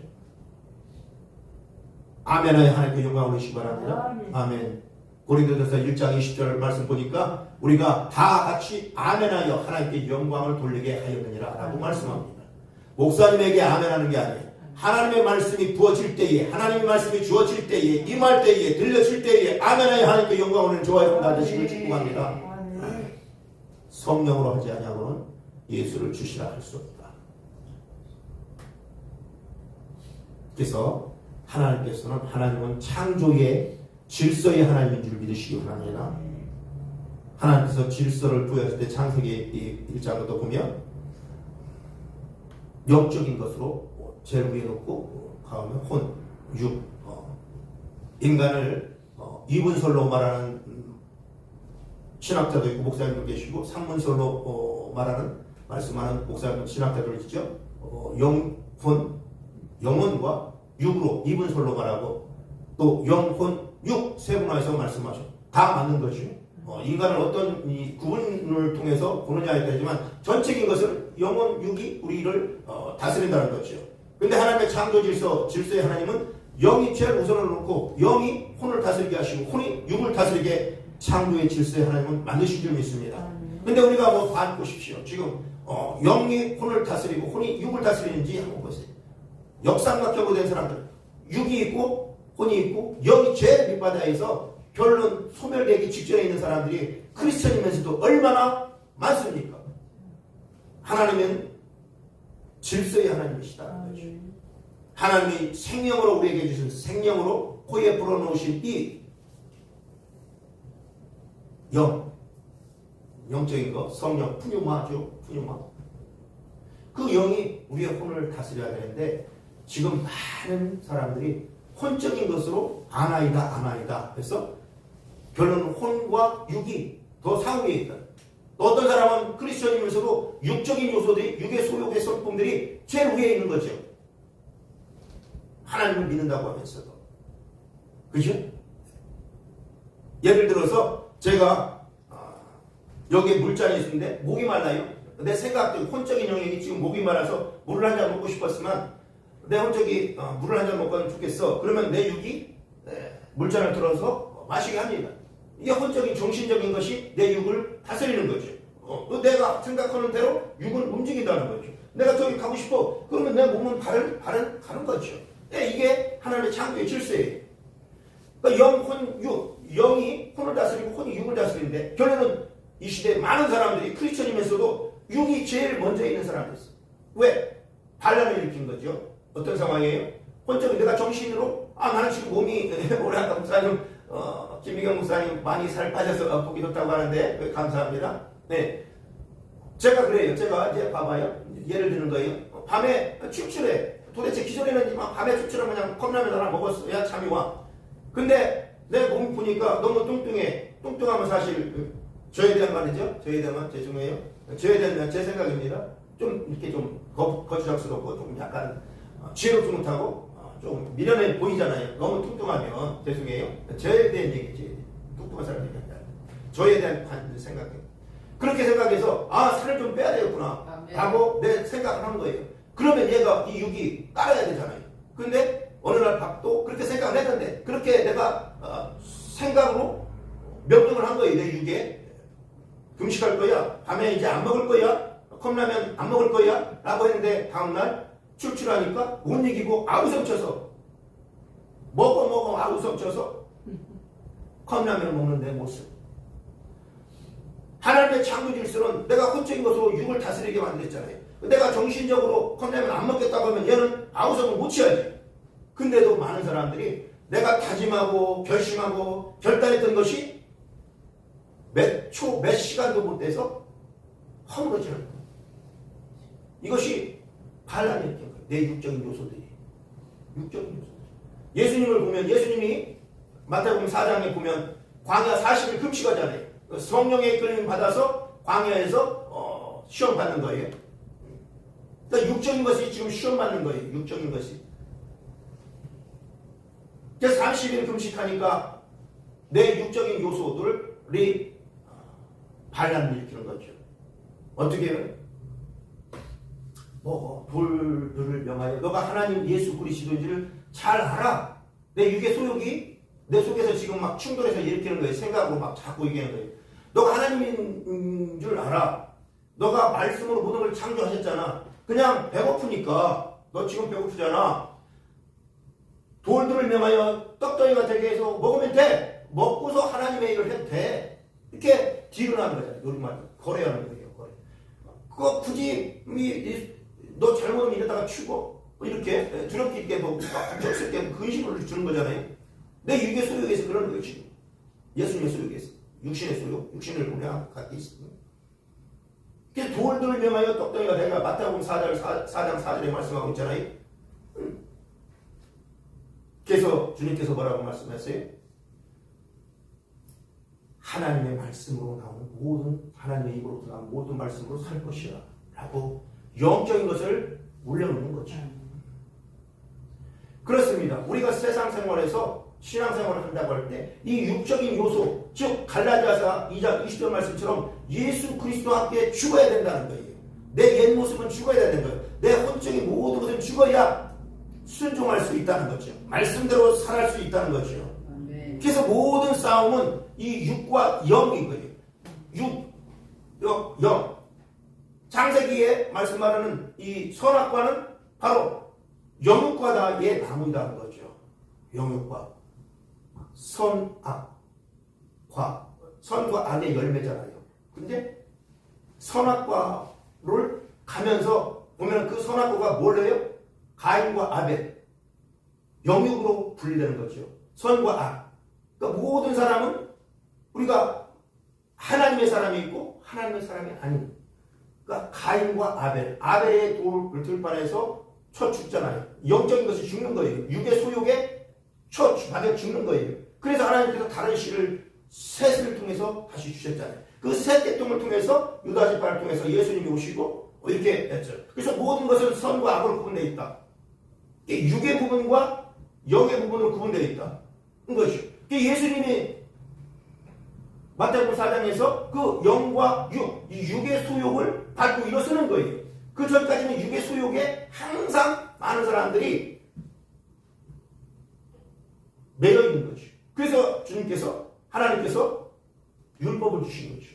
아멘하여 하나님께 영광을 올리시기 바랍니다. 아멘. 고린도전서 1장 20절 말씀 보니까 우리가 다 같이 아멘하여 하나님께 영광을 돌리게 하였느니라 라고 말씀합니다. 목사님에게 아멘하는 게 아니에요. 하나님의 말씀이 부어질 때에, 하나님의 말씀이 주어질 때에, 임할 때에, 들려질 때에 아멘하여 하나님께 영광을 올리는 저와 여러분 다 되시길 축복합니다. 성령으로 하지 아니하고는 예수를 주시라 할 수 없다. 그래서 하나님은 창조의 질서의 하나님인 줄 믿으시기 바랍니다. 하나님께서 질서를 부여했을 때 창세기 1장부터 보면 영적인 것으로 제일 위에 놓고 다음에 혼, 육, 인간을 이분설로 말하는 신학자도 있고 목사님도 계시고 삼문설로 말씀하는 목사님 신학자도 있죠. 영혼과 육으로 이분설로 말하고 또 영혼, 육 세분화해서 말씀하셔. 다 맞는 거죠. 인간을 어떤 구분을 통해서 보느냐에 따르지만 전체적인 것을 영혼, 육이 우리를 다스린다는 거죠. 근데 하나님의 창조 질서의 하나님은 영이 제일 우선을 놓고 영이 혼을 다스리게 하시고 혼이 육을 다스리게 창조의 질서의 하나님은 만드신 줄 믿습니다. 근데 우리가 뭐 보십시오. 지금 영이 혼을 다스리고 혼이 육을 다스리는지 한번 보세요. 역삼각형으로 된 사람들 육이 있고 혼이 있고 영이 제일 밑바닥에서 결론 소멸되기 직전에 있는 사람들이 크리스천이면서도 얼마나 많습니까? 하나님은 질서의 하나님이시다는 거죠. 하나님이 생명으로 우리에게 주신 생명으로 코에 불어넣으신 이 영적인 거, 성령, 푸뉴마죠. 푸뉴마. 그 영이 우리의 혼을 다스려야 되는데 지금 많은 사람들이 혼적인 것으로 아나이다. 그래서 결론은 혼과 육이 더 상위에 있다. 또 어떤 사람은 크리스천이면서도 육적인 요소들이, 육의 소욕의 성품들이 제일 위에 있는 거죠. 하나님을 믿는다고 하면서도. 그죠? 예를 들어서 제가 여기에 물잔이 있는데 목이 말라요. 내 생각도 혼적인 영역이 지금 목이 말라서 물을 한 잔 먹고 싶었으면 내 혼적이 물을 한 잔 먹고는 좋겠어. 그러면 내 육이 물잔을 들어서 마시게 합니다. 이게 혼적인 정신적인 것이 내 육을 다스리는 거죠. 내가 생각하는 대로 육은 움직인다는 거죠. 내가 저기 가고 싶어. 그러면 내 몸은 가는 거죠. 이게 하나님의 창조의 질서예요. 그러니까 영, 혼, 육. 영이 혼을 다스리고 혼이 육을 다스리는데 결론은 이 시대에 많은 사람들이 크리스천이면서도 육이 제일 먼저 있는 사람이 있어요. 왜? 반란을 일으킨 거죠. 어떤 상황이에요? 혼적인 내가 정신으로 나는 지금 몸이 우리 아까 목사님 김미경 목사님 많이 살 빠져서 보기 좋다고 하는데 감사합니다. 네, 제가 그래요. 제가 이제 봐봐요. 예를 드는 거예요. 밤에 출출해. 도대체 기존에는 밤에 출출하면 그냥 컵라면 하나 먹었어야 잠이 와. 근데 내 몸 보니까 너무 뚱뚱해. 뚱뚱하면 사실 저에 대한 말이죠. 저에 대한 죄송해요. 저에 대한 제 생각입니다. 좀 이렇게 좀 거추장스럽고 좀 약간 지혜롭지 못하고 좀 미련해 보이잖아요. 너무 뚱뚱하면 죄송해요. 저에 대한 얘기지. 뚱뚱한 사람 얘기합니다. 저에 대한 생각이에요. 그렇게 생각해서 살을 좀 빼야 되겠구나 라고 내 생각을 하는 거예요. 그러면 얘가 이 육이 따라야 되잖아요. 근데 어느 날 밥도 그렇게 생각을 했는데 그렇게 내가 생각으로 명령을 한 거예요. 내 육에 금식할 거야. 밤에 이제 안 먹을 거야. 컵라면 안 먹을 거야 라고 했는데 다음날 출출하니까 못 이기고 아우성 쳐서 먹어 아우성 쳐서 컵라면을 먹는 내 모습. 하나님의 창조 질서는 내가 혼적인 것으로 육을 다스리게 만들었잖아요. 내가 정신적으로 컵라면 안 먹겠다고 하면 얘는 아우성을 못 취하지. 근데도 많은 사람들이 내가 다짐하고 결심하고 결단했던 것이 몇 시간도 못 돼서 허물어지는 거예요. 이것이 반란이 일으킨 거예요. 내 육적인 요소들이. 예수님을 보면 예수님이 마태복음 4장에 보면 광야 40일 금식하잖아요. 성령의 이끌림 받아서 광야에서 시험 받는 거예요. 그러니까 육적인 것이 지금 시험 받는 거예요. 육적인 것이. 그래서 30일 금식하니까 내 육적인 요소들이 반란을 일으키는 거죠. 어떻게 해요? 돌들을 명하여 너가 하나님 예수 그리스도인지를 잘 알아. 내 육의 소욕이 내 속에서 지금 막 충돌해서 일으키는 거예요. 생각으로 막 자꾸 얘기하는 거예요. 너가 하나님인 줄 알아. 너가 말씀으로 모든 걸 창조하셨잖아. 그냥 배고프니까 너 지금 배고프잖아. 돌들을 명하여 떡덩이가 되게 해서 먹으면 돼. 먹고서 하나님의 일을 해도 돼. 이렇게 딜을 하는 거잖아요. 요리말. 거래하는 거예요. 거래. 그거 굳이 너 잘못하면 이러다가 죽어. 이렇게 두렵게 있게 뭐 적스럽게 근심을 주는 거잖아요. 내 육의 소욕에서 그러는 거예요. 지금 예수님의 소욕에서 육신의 소욕, 육신을 우리가 갖고 있습니다. 그래서 돌들을 명하여 떡덩이가 되가 마태복음 4장 4절에 말씀하고 있잖아요. 그래서 주님께서 뭐라고 말씀하세요? 하나님의 말씀으로 나오는 모든 하나님의 입으로 나오는 모든 말씀으로 살 것이라 라고 영적인 것을 올려놓는 거죠. 그렇습니다. 우리가 세상 생활에서 신앙생활을 한다고 할 때 이 육적인 요소, 즉 갈라디아서 2장 20절 말씀처럼 예수 그리스도와 함께 죽어야 된다는 거예요. 내 옛 모습은 죽어야 되는 거예요. 내 혼적인 모든 것은 죽어야 순종할 수 있다는 거죠. 말씀대로 살아갈 수 있다는 거죠. 그래서 모든 싸움은 이 육과 영인 거예요. 영. 창세기에 말씀하는 이 선악과는 바로 영육과다의 나무이라는 거죠. 영육과. 선악과. 선과 악의 열매잖아요. 근데 선악과를 가면서 보면 그 선악과가 뭘래요? 가인과 아벨. 영육으로 분리되는 거죠. 선과 악. 그러니까 모든 사람은 우리가 하나님의 사람이 있고 하나님의 사람이 아닌. 그러니까 가인과 아벨. 아벨의 돌을 들판에서 쳐 죽잖아요. 영적인 것이 죽는 거예요. 육의 소욕에 쳐 맞아 죽는 거예요. 그래서 하나님께서 다른 씨를 셋을 통해서 다시 주셨잖아요. 그 셋 계통을 통해서 유다 지파를 통해서 예수님이 오시고 이렇게 했죠. 그래서 모든 것은 선과 악으로 구분되어 있다. 육의 부분과 영의 부분으로 구분되어 있다. 그것이죠. 예수님이 마태복음 4장에서 그 영과 육, 이 육의 소욕을 밟고 일어서는 거예요. 그 전까지는 육의 소욕에 항상 많은 사람들이 매여 있는 거죠. 그래서 주님께서, 하나님께서 율법을 주신 거죠.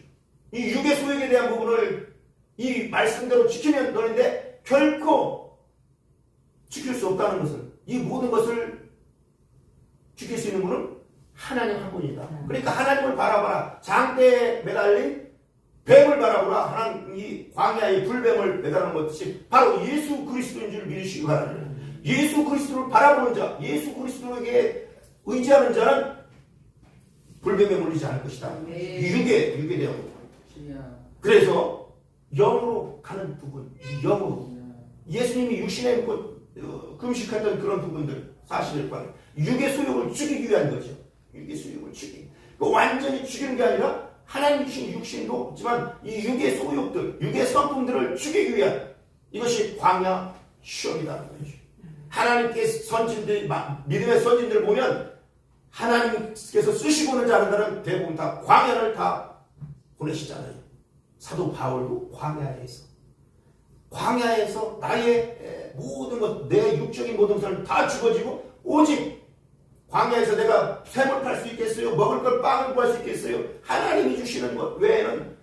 이 육의 소욕에 대한 부분을 이 말씀대로 지키면 되는데 결코 지킬 수 없다는 것은, 이 모든 것을 지킬 수 있는 분은 하나님 한 분이다. 그러니까 하나님을 바라봐라. 장대에 매달린 뱀을 바라보라. 하나님 이 광야의 불뱀을 매달는 것이 바로 예수 그리스도인 줄 믿으시기 바랍니다. 예수 그리스도를 바라보는 자, 예수 그리스도에게 의지하는 자는 불뱀에 물리지 않을 것이다. 육에 대한 부분. 그래서 영으로 가는 부분, 영으로. 예수님이 육신에 금식했던 그런 부분들, 사실을 봐요. 육의 소욕을 죽이기 위한 거죠. 육의 소욕을 죽이기. 완전히 죽이는 게 아니라 하나님 주신 육신도 있지만 이 육의 소욕들, 육의 성품들을 죽이기 위한 이것이 광야 시험이라는 거죠. 하나님께 선진들, 믿음의 선진들을 보면 하나님께서 쓰시고는 자는 대부분 다 광야를 다 보내시잖아요. 사도 바울도 광야에서 나의 모든 것, 내 육적인 모든 것을 다 죽어지고 오직 광야에서 내가 샘을 팔 수 있겠어요? 먹을 걸 빵을 구할 수 있겠어요? 하나님이 주시는 것 외에는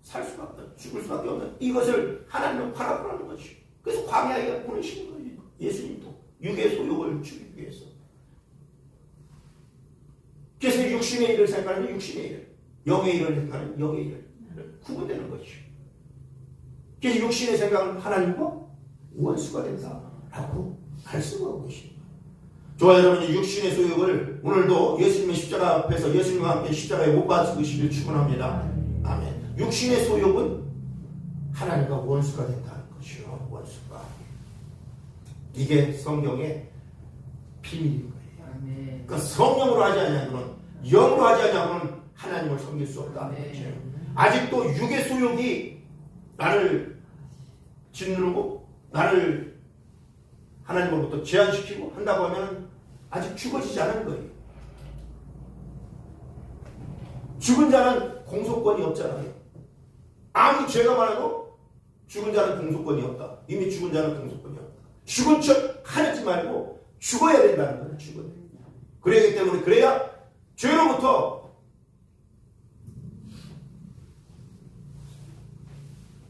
살 수밖에 없는, 죽을 수밖에 없는 이것을 하나님은 바라보라는 것이죠. 그래서 광야에 보내시는 거예요. 예수님도 육의 소욕을 죽이기 위해서. 그래서 육신의 일을 생각하는 육신의 일, 영의 일을 생각하는 영의 일 구분되는 것이죠. 그래서 육신의 생각은 하나님과 원수가 된다라고 말씀하고 계십니다. 좋아요, 여러분. 육신의 소욕을 오늘도 예수님의 십자가 앞에서 예수님과 함께 십자가에 못 박히시길 축원합니다. 아멘. 육신의 소욕은 하나님과 원수가 된다는 것이요. 원수가. 이게 성경의 비밀인 거예요. 그러니까 성령으로 하지 않냐고는, 영으로 하지 않냐고는 하나님을 섬길 수 없다는 거죠. 아직도 육의 소욕이 나를 짓누르고 나를 하나님으로부터 제한시키고 한다고 하면 아직 죽어지지 않은 거예요. 죽은 자는 공소권이 없잖아요. 아무리 죄가 많아도 죽은 자는 공소권이 없다. 이미 죽은 자는 공소권이 없다. 죽은 척 하지 말고 죽어야 된다는 거예요. 죽어야 된다. 그래야 때문에, 그래야 죄로부터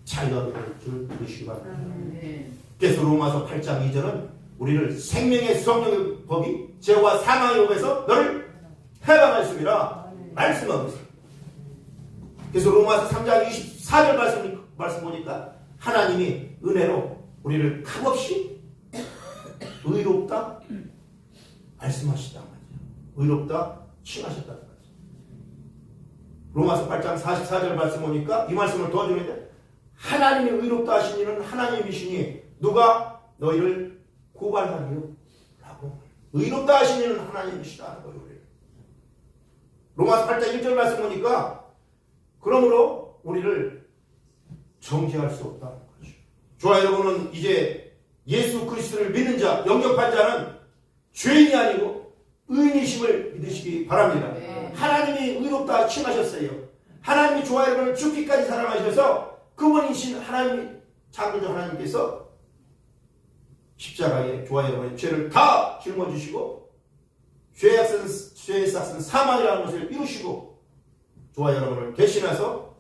자유하게 될 줄 믿으시기 바랍니다. 그래서 로마서 8장 2절은 우리를 생명의 성령의 법이 죄와 사망의 법에서 너를 해방하였습니다. 말씀하고 있습니다. 그래서 로마서 3장 24절 말씀 보니까 하나님이 은혜로 우리를 값없이 의롭다 말씀하시단 말이에요. 의롭다 칭하셨다는 거죠. 로마서 8장 44절 말씀 보니까 이 말씀을 도와주는데 하나님이 의롭다 하신 이는 하나님이시니 누가 너희를 고발하리요? 라고. 의롭다 하신 이는 하나님이시다는 거예요. 로마서 8장 1절 말씀 보니까 그러므로 우리를 정죄할 수 없다는 거죠. 좋아 여러분은 이제 예수 그리스도를 믿는 자, 영접한 자는 죄인이 아니고 의인이심을 믿으시기 바랍니다. 네. 하나님이 의롭다 칭하셨어요. 하나님이 좋아 여러분을 죽기까지 사랑하셔서 그분이신 하나님, 창조주 하나님께서 십자가에 좋아 여러분의 죄를 다 짊어지시고 죄의 싹은 사망이라는 것을 이루시고 좋아 여러분을 대신해서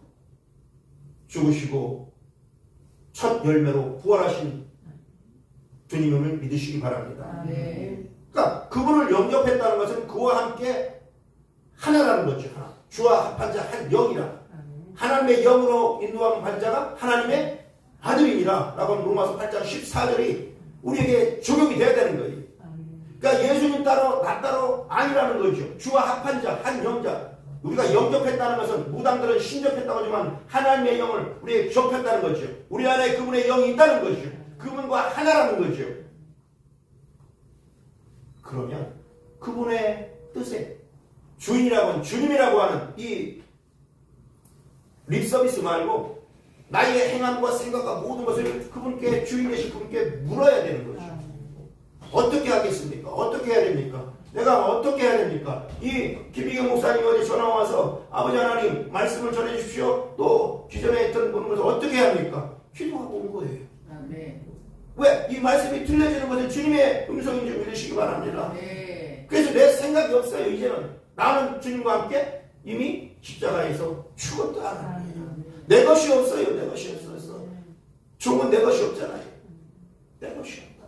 죽으시고 첫 열매로 부활하신 주님을 믿으시기 바랍니다. 네. 그러니까 그분을 영접했다는 것은 그와 함께 하나라는 거죠. 하나. 주와 합한 자 한 영이라. 하나님의 영으로 인도한 반자가 하나님의 아들이니라 라고 하는 로마서 8장 14절이 우리에게 적용이 돼야 되는 거예요. 그러니까 예수님 따로 나 따로 아니라는 거죠. 주와 합한 자 한 영자. 우리가 영접했다는 것은 무당들은 신접했다고 하지만 하나님의 영을 우리에게 접했다는 거죠. 우리 안에 그분의 영이 있다는 거죠. 그분과 하나라는 거죠. 그러면 그분의 뜻에 주인이라고 하는 주님이라고 하는 이 립서비스 말고 나의 행함과 생각과 모든 것을 그분께 주인 되신 그분께 물어야 되는 거죠. 어떻게 하겠습니까? 어떻게 해야 됩니까? 내가 어떻게 해야 됩니까? 이 김희경 목사님 어디 전화 와서 아버지 하나님 말씀을 전해 주십시오. 또 기존에 했던 것을 어떻게 해야 합니까? 기도하고 온 거예요. 네. 왜? 이 말씀이 들려지는 것은 주님의 음성인 줄 믿으시기 바랍니다. 네. 그래서 내 생각이 없어요. 이제는 나는 주님과 함께 이미 십자가에서 죽었다는 거예요. 내 것이 없어요. 내 것이 없어서 죽은 내 것이 없잖아요. 내 것이 없다.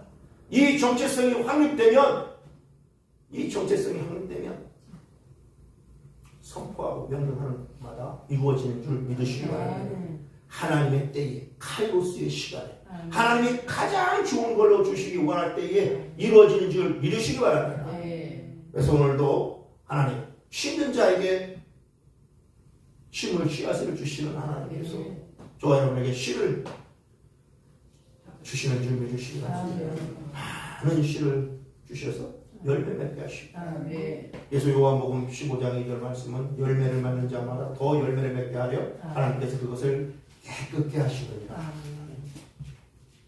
이 정체성이 확립되면 선포하고 명령하는 마다 이루어지는 줄 믿으시기 바랍니다. 하나님의 때에 카이로스의 시간에 하나님이 가장 좋은 걸로 주시기 원할 때에 이루어지는 줄 믿으시기 바랍니다. 그래서 오늘도 하나님 쉬는 자에게 쉼을 씨앗을 주시는 하나님께서 저와 여러분에게 씨를 주시는 줄 믿으시기 바랍니다. 많은 씨를 주셔서 열매 맺게 하시고 예수 요한복음 15장 2절 말씀은 열매를 맺는 자마다 더 열매를 맺게 하려 하나님께서 그것을 깨끗게 하시느니라.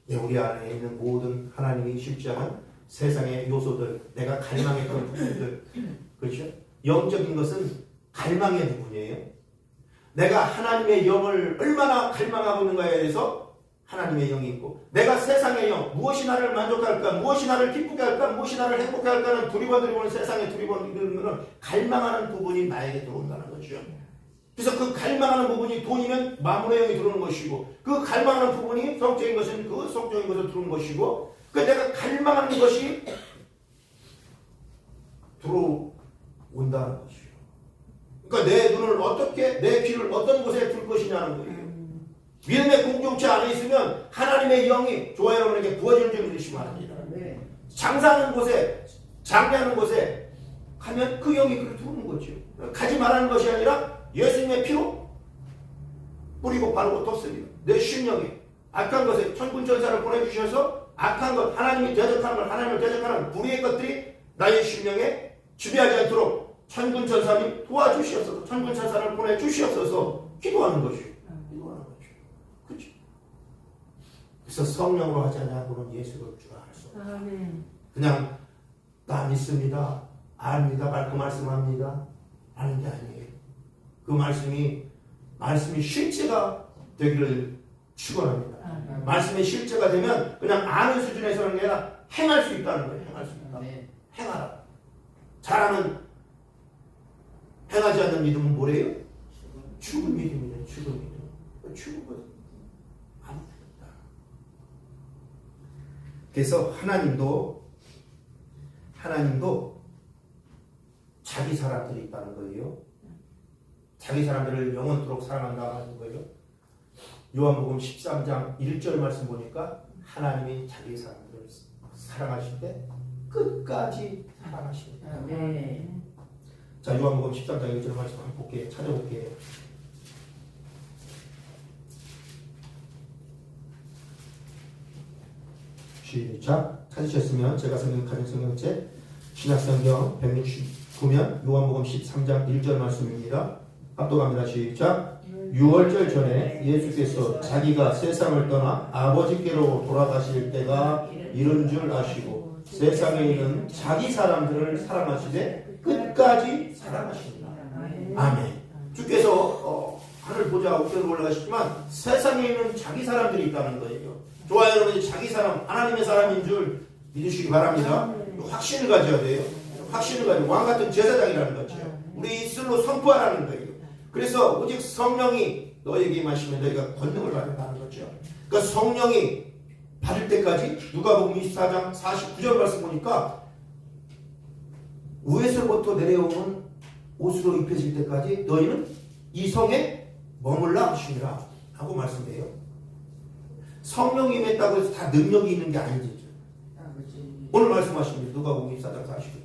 우리 안에 있는 모든 하나님이 실제하는 세상의 요소들, 내가 갈망했던 부분들, 그렇죠? 영적인 것은 갈망의 부분이에요. 내가 하나님의 영을 얼마나 갈망하고 있는가에 대해서 하나님의 영이 있고, 내가 세상의 영, 무엇이 나를 만족할까, 무엇이 나를 기쁘게 할까, 무엇이 나를 행복해 할까는 두리번두리번 세상에 두리번두리번 갈망하는 부분이 나에게 들어온다는 거죠. 그래서 그 갈망하는 부분이 돈이면 마물의 영이 들어오는 것이고, 그 갈망하는 부분이 성적인 것은 그 성적인 것으로 들어오는 것이고, 그 내가 갈망하는 것이 들어온다는 것이죠. 그러니까 내 눈을 어떻게, 내 귀를 어떤 곳에 둘 것이냐는 거예요. 믿음의 공동체 안에 있으면 하나님의 영이 저와 여러분에게 부어지는 줄 믿으시기 바랍니다. 장사하는 곳에, 장례하는 곳에 가면 그 영이 그렇게 들어오는 거죠. 가지 말라는 것이 아니라 예수님의 피로 뿌리고 바르고 덮습니다. 내 심령에 악한 것에 천군천사를 보내주셔서 악한 것, 하나님이 대적하는 것, 하나님을 대적하는 불의의 것들이 나의 심령에 지배하지 않도록 천군천사님 도와주시옵소서, 천군천사를 보내주시옵소서 기도하는 것이요. 기도하는 거죠. 그렇죠? 그래서 성령으로 하지 않냐고는 예수를 주라 할 수 없다. 그냥 나 믿습니다, 압니다, 그 말씀합니다 하는 게 아니에요. 그 말씀이 실제가 되기를 축원합니다. 말씀이 실제가 되면 그냥 아는 수준에서는 아니라 행할 수 있다는 거예요. 행할 수 있다. 행하라. 잘하는 행하지 않는 믿음은 뭐래요? 죽은 믿음이래. 죽은 믿음. 죽은 것 아무것도 없다. 그래서 하나님도 자기 사람들이 있다는 거예요. 자기 사람들을 영원토록 사랑한다는 거예요. 요한복음 13장 1절 말씀 보니까 하나님이 자기 사람들을 사랑하실 때 끝까지 사랑하십니다. 네. 자, 요한복음 13장 1절 말씀 한번 볼게요. 찾아볼게요. 시작. 찾으셨으면 제가 가진 성경책 신약성경 169면 요한복음 13장 1절 말씀입니다. 합독합니다. 시작. 6월절 전에 예수께서 자기가 세상을 떠나 아버지께로 돌아가실 때가 이른 줄 아시고 세상에 있는 자기 사람들을 사랑하시되 끝까지 사랑하십니다. 아멘. 주께서 하늘 보좌 우편으로 올라가시지만 세상에 있는 자기 사람들이 있다는 거예요. 좋아요, 여러분. 자기 사람, 하나님의 사람인 줄 믿으시기 바랍니다. 확신을 가져야 돼요. 확신을 가지고 왕 같은 제사장이라는 거죠. 우리 입술로 선포하라는 거예요. 그래서 오직 성령이 너에게 임하시면 너희가 권능을 받는다는 거죠. 그러니까 성령이 받을 때까지 누가복음 24장 49절 말씀 보니까 위에서부터 내려오는 옷으로 입혀질 때까지 너희는 이 성에 머물라 하시니라 하고 말씀해요. 성령이 임했다고 해서 다 능력이 있는 게 아니죠. 오늘 말씀하십니다. 누가복음 24장 49절.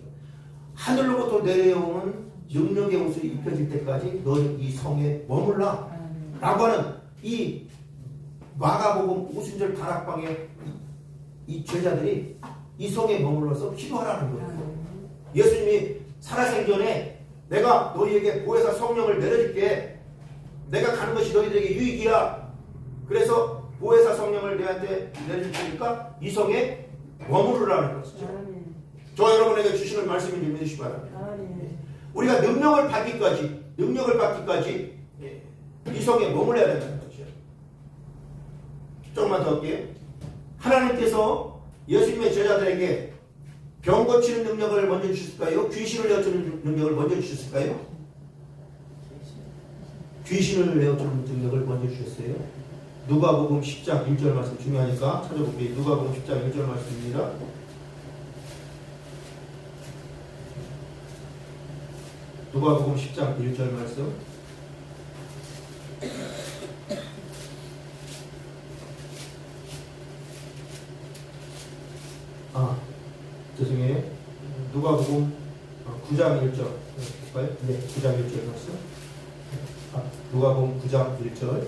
하늘로부터 내려오는 능력의 옷을 입혀질 때까지 너희 이 성에 머물라 라고 하는 이 마가복음 오순절 다락방에 이 제자들이 이 성에 머물러서 기도하라는 거예요. 예수님이 살아생전에 내가 너희에게 보혜사 성령을 내려줄게. 내가 가는 것이 너희들에게 유익이야. 그래서 보혜사 성령을 너희한테 내려줄 테니까 이 성에 머무르라는 것이죠. 저 여러분에게 주시는 말씀인 줄 믿으시기 바랍니다. 우리가 능력을 받기까지 이 성에 머물러야 된다는 거죠. 조금만 더 할게요. 하나님께서 예수님의 제자들에게 병 고치는 능력을 먼저 주셨을까요? 귀신을 내어주는 능력을 먼저 주셨을까요? 귀신을 내어주는 능력을 먼저 주셨어요. 누가복음 10장 1절 말씀 중요하니까 찾아볼게요. 누가복음 10장 1절 말씀입니다. 누가복음 10장 1절 말씀. 죄송해요. 누가복음 9장 1절 볼까요? 네, 9장 1절 말씀. 누가복음 9장 1절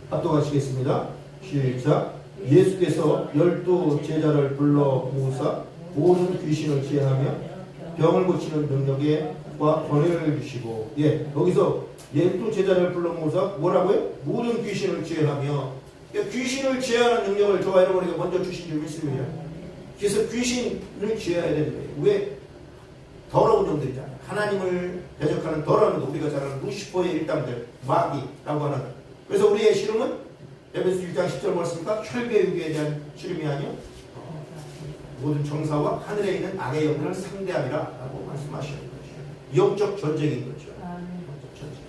합독하시겠습니다. 시작. 예수께서 12 제자를 불러 모으사 모든 귀신을 제하며 병을 고치는 능력에 권위를 주시고, 여기서 12 제자를 불러 모으사 뭐라고요? 모든 귀신을 제하며, 귀신을 제하는 능력을 저와 여러분에게 먼저 주신 줄 믿습니다. 그래서 귀신을 제해야 되는 거예요. 왜? 더러운 놈들이잖아요. 하나님을 대적하는 더러운 놈들, 우리가 잘 아는 루시퍼의 일당들, 마귀라고 하는. 그래서 우리의 씨름은 에베소 1장 10절 말씀입니까? 혈계육에 대한 씨름이 아니요 모든 정사와 하늘에 있는 악의 영들을 상대함이라 라고 말씀하시는 거죠. 영적 전쟁인 거죠. 영적 전쟁.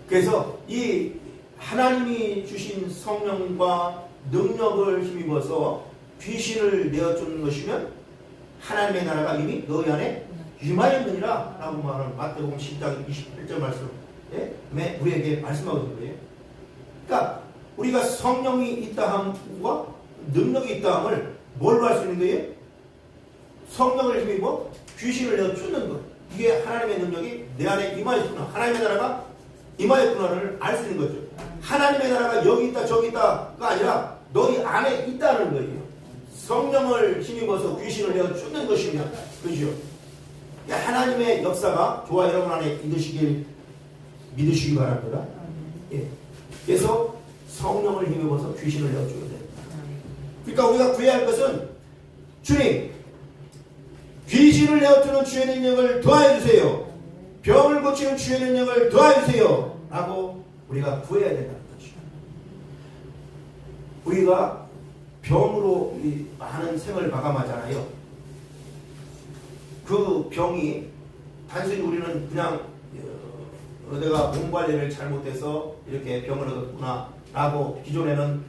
그래서 이 하나님이 주신 성령과 능력을 힘입어서 귀신을 내어주는 것이면 하나님의 나라가 이미 너희 안에 임하였느니라 라고 말하는 마태복음 10장 28절 말씀 우리에게 말씀하고 있는 거예요. 그러니까 우리가 성령이 있다함과 능력이 있다함을 뭘로 할 수 있는 거예요? 성령을 힘입어 귀신을 내어주는 것. 이게 하나님의 능력이 내 안에 임하였구나. 하나님의 나라가 임하였구나를 알 수 있는 거죠. 하나님의 나라가 여기 있다 저기 있다가 아니라 너희 안에 있다는 거예요. 성령을 힘입어서 귀신을 내어주는 것이면, 그죠? 하나님의 역사가 저와 여러분 안에 믿으시기 바랍니다. 그래서 성령을 힘입어서 귀신을 내어줘야 됩니다. 그러니까 우리가 구해야 할 것은 주님, 귀신을 내어주는 주의 능력을 더하여 주세요. 병을 고치는 주의 능력을 더하여 주세요. 라고 우리가 구해야 된다는 것이죠. 우리가 병으로 많은 생을 마감하잖아요. 그 병이 단순히 우리는 그냥 내가 몸 관리를 잘못해서 이렇게 병을 얻었구나 라고 기존에는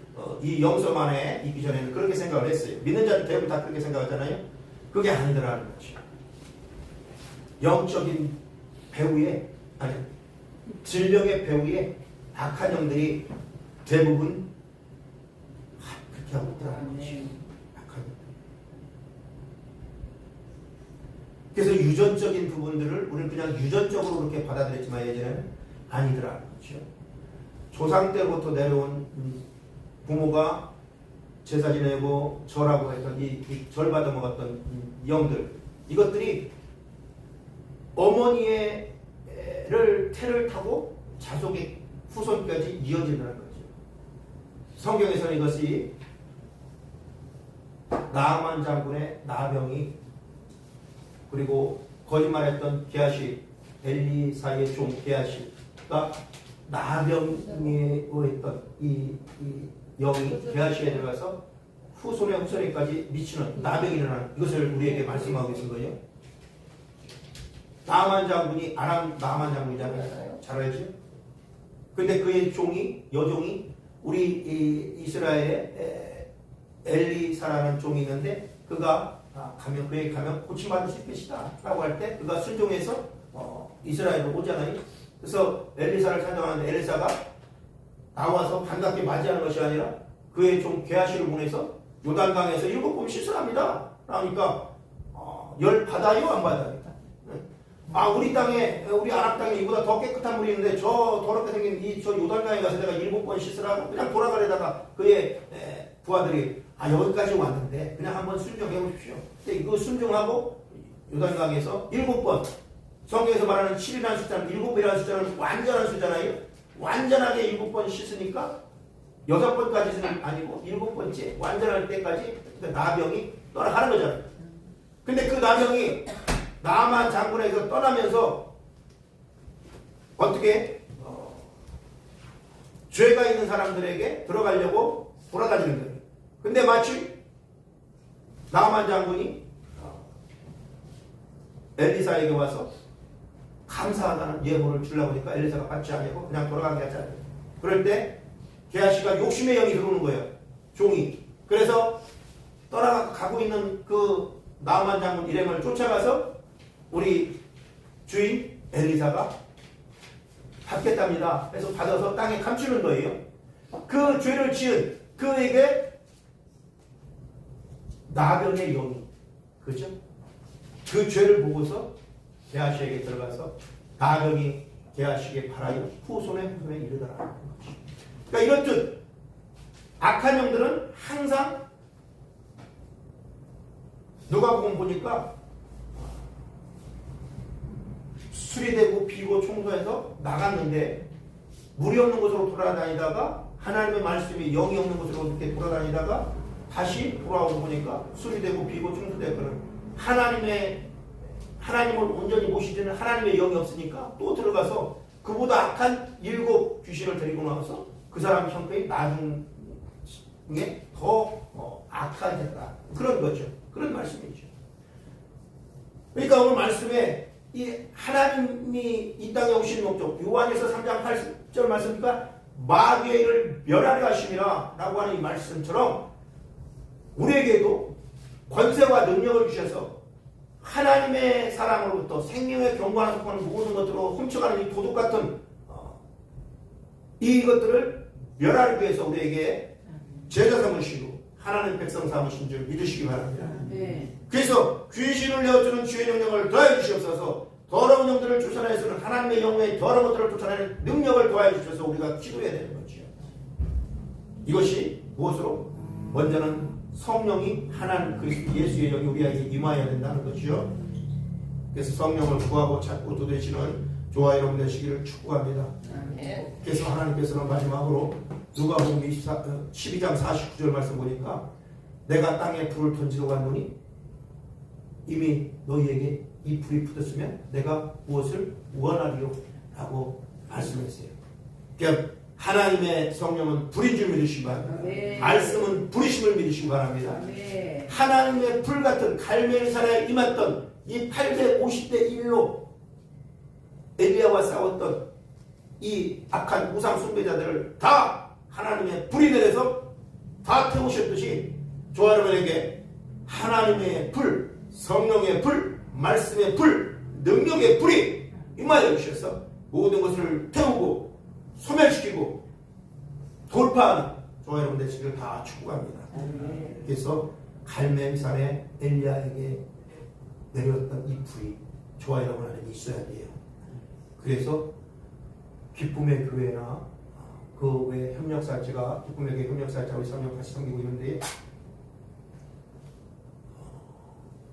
이 영성 안에 있기 전에는 그렇게 생각을 했어요. 믿는 자들 대부분 다 그렇게 생각하잖아요. 그게 아니더라는 거죠. 영적인 배후에, 질병의 배후에 악한 영들이 대부분 그렇게 하고 있더라는 거지. 악한 영. 그래서 유전적인 부분들을 우리는 그냥 유전적으로 그렇게 받아들였지만 예전에는 아니더라는 거죠. 조상 때부터 내려온 부모가 제사 지내고 절하고 했던 이 절 받아 먹었던 영들, 이것들이 어머니의 태를 타고 자손의 후손까지 이어진다는 거죠. 성경에서는 이것이 나아만 장군의 나병이, 그리고 거짓말했던 게하시, 엘리사의 종 게하시가 나병에 있던 이 영이 게하시에 들어가서 후손의 후손에까지 미치는 나병이 일어나는, 이것을 우리에게 말씀하고 계신 거예요. 나아만 장군이 아람 나아만 장군이잖아요. 잘 알죠? 근데 그의 종이, 여종이 우리 이스라엘의 엘리사라는 종이 있는데, 그가 가면, 그에게 가면 고침받을 수 있겠다 라고 할 때 그가 순종해서 이스라엘로 오잖아요. 그래서 엘리사를 찾아가는데 엘리사가 나와서 반갑게 맞이하는 것이 아니라 그의 종 게하시를 보내서 요단강에서 7번 씻으랍니다. 그러니까 열 받아요, 안 받아요? 우리 땅에, 우리 아랍 땅에 이보다 더 깨끗한 물이 있는데 저 더럽게 생긴 저 요단강에 가서 내가 7번 씻으라고 그냥 돌아가려다가 그의 부하들이 여기까지 왔는데 그냥 한번 순종해 보십시오. 근데 그 순종하고 요단강에서 7번, 성경에서 말하는 7이라는 숫자는 7이라는 숫자는 완전한 숫자잖아요. 완전하게 7번 씻으니까 6번까지는 아니고 7번째 완전할 때까지 나병이 떠나가는 거잖아요. 근데 그 나병이 나아만 장군에서 떠나면서 어떻게 죄가 있는 사람들에게 들어가려고 돌아다니는 거예요. 근데 마치 나아만 장군이 엘리사에게 와서 감사하다는 예물을 주려고 하니까 엘리사가 받지 않고 그냥 돌아가게 하잖아요. 그럴 때 게하시가 욕심의 영이 들어오는 거예요. 종이. 그래서 떠나가고 있는 그 나아만 장군 일행을 쫓아가서 우리 주인 엘리사가 받겠답니다. 그래서 받아서 땅에 감추는 거예요. 그 죄를 지은 그에게 나병의 영이, 그죠? 그 죄를 보고서 게하시에게 들어가서 나병이 게하시에게 팔아요. 후손에 이르더라. 그러니까 이런 뜻. 악한 영들은 항상 누가복음 보니까 수리되고 비고 청소해서 나갔는데 물이 없는 곳으로 돌아다니다가 하나님의 말씀이 영이 없는 곳으로 이렇게 돌아다니다가 다시 돌아오고 보니까 수리되고 비고 청소되고 하나님을 온전히 모시지는 하나님의 영이 없으니까 또 들어가서 그보다 악한 7 귀신을 데리고 나와서 그 사람 형편이 나중에 더 악화됐다. 그런 거죠. 그런 말씀이죠. 그러니까 오늘 말씀에 이 하나님이 이 땅에 오신 목적, 요한일서 3장 8절 말씀이니까 마귀를 멸하려 하심이라 라고 하는 이 말씀처럼 우리에게도 권세와 능력을 주셔서 하나님의 사람으로부터 생명의 경관을 속하는 모든 것들로 훔쳐가는 이 도둑 같은 이것들을 멸하기 위해서 우리에게 제자 삼으시고 하나님 백성 삼으신 줄 믿으시기 바랍니다. 그래서 귀신을 내어주는 주의 능력을 더해 주시옵소서. 더러운 영들을 쫓아내서는 하나님의 영의 더러운 것들을 쫓아내는 능력을 더해 주셔서 우리가 기도해야 되는 거죠. 이것이 무엇으로? 먼저는 성령이 하나님 그리스도 예수의 영이 우리에게 임하여야 된다는 것이죠. 그래서 성령을 구하고 찾고 도되시는 저와 여러분 되시기를 축복합니다. 그래서 하나님께서는 마지막으로 누가복음 12장 49절 말씀 보니까 내가 땅에 불을 던지러 갔노니 이미 너희에게 이 불이 붙었으면 내가 무엇을 원하리요? 라고 말씀했어요. 그러니까 하나님의 성령은 불인 줄 믿으시기 바랍니다. 말씀은 불이심을 믿으시기 바랍니다. 하나님의 불 같은 갈멜산에 임했던 이 850대 1로 엘리야와 싸웠던 이 악한 우상 숭배자들을 다 하나님의 불이 내려서 다 태우셨듯이 저와 여러분에게 하나님의 불, 성령의 불, 말씀의 불, 능력의 불이 임하여 주셔서 모든 것을 태우고 소멸시키고 돌파하는 저와 여러분들 지금 다 축복합니다. 그래서 갈멜산에 엘리야에게 내렸던 이 불이 저와 여러분 안에 있어야 돼요. 그래서 기쁨의 교회나 그 외 협력사제가 기쁨의 교회 협력사제 우리 3명 같이 섬기고 있는데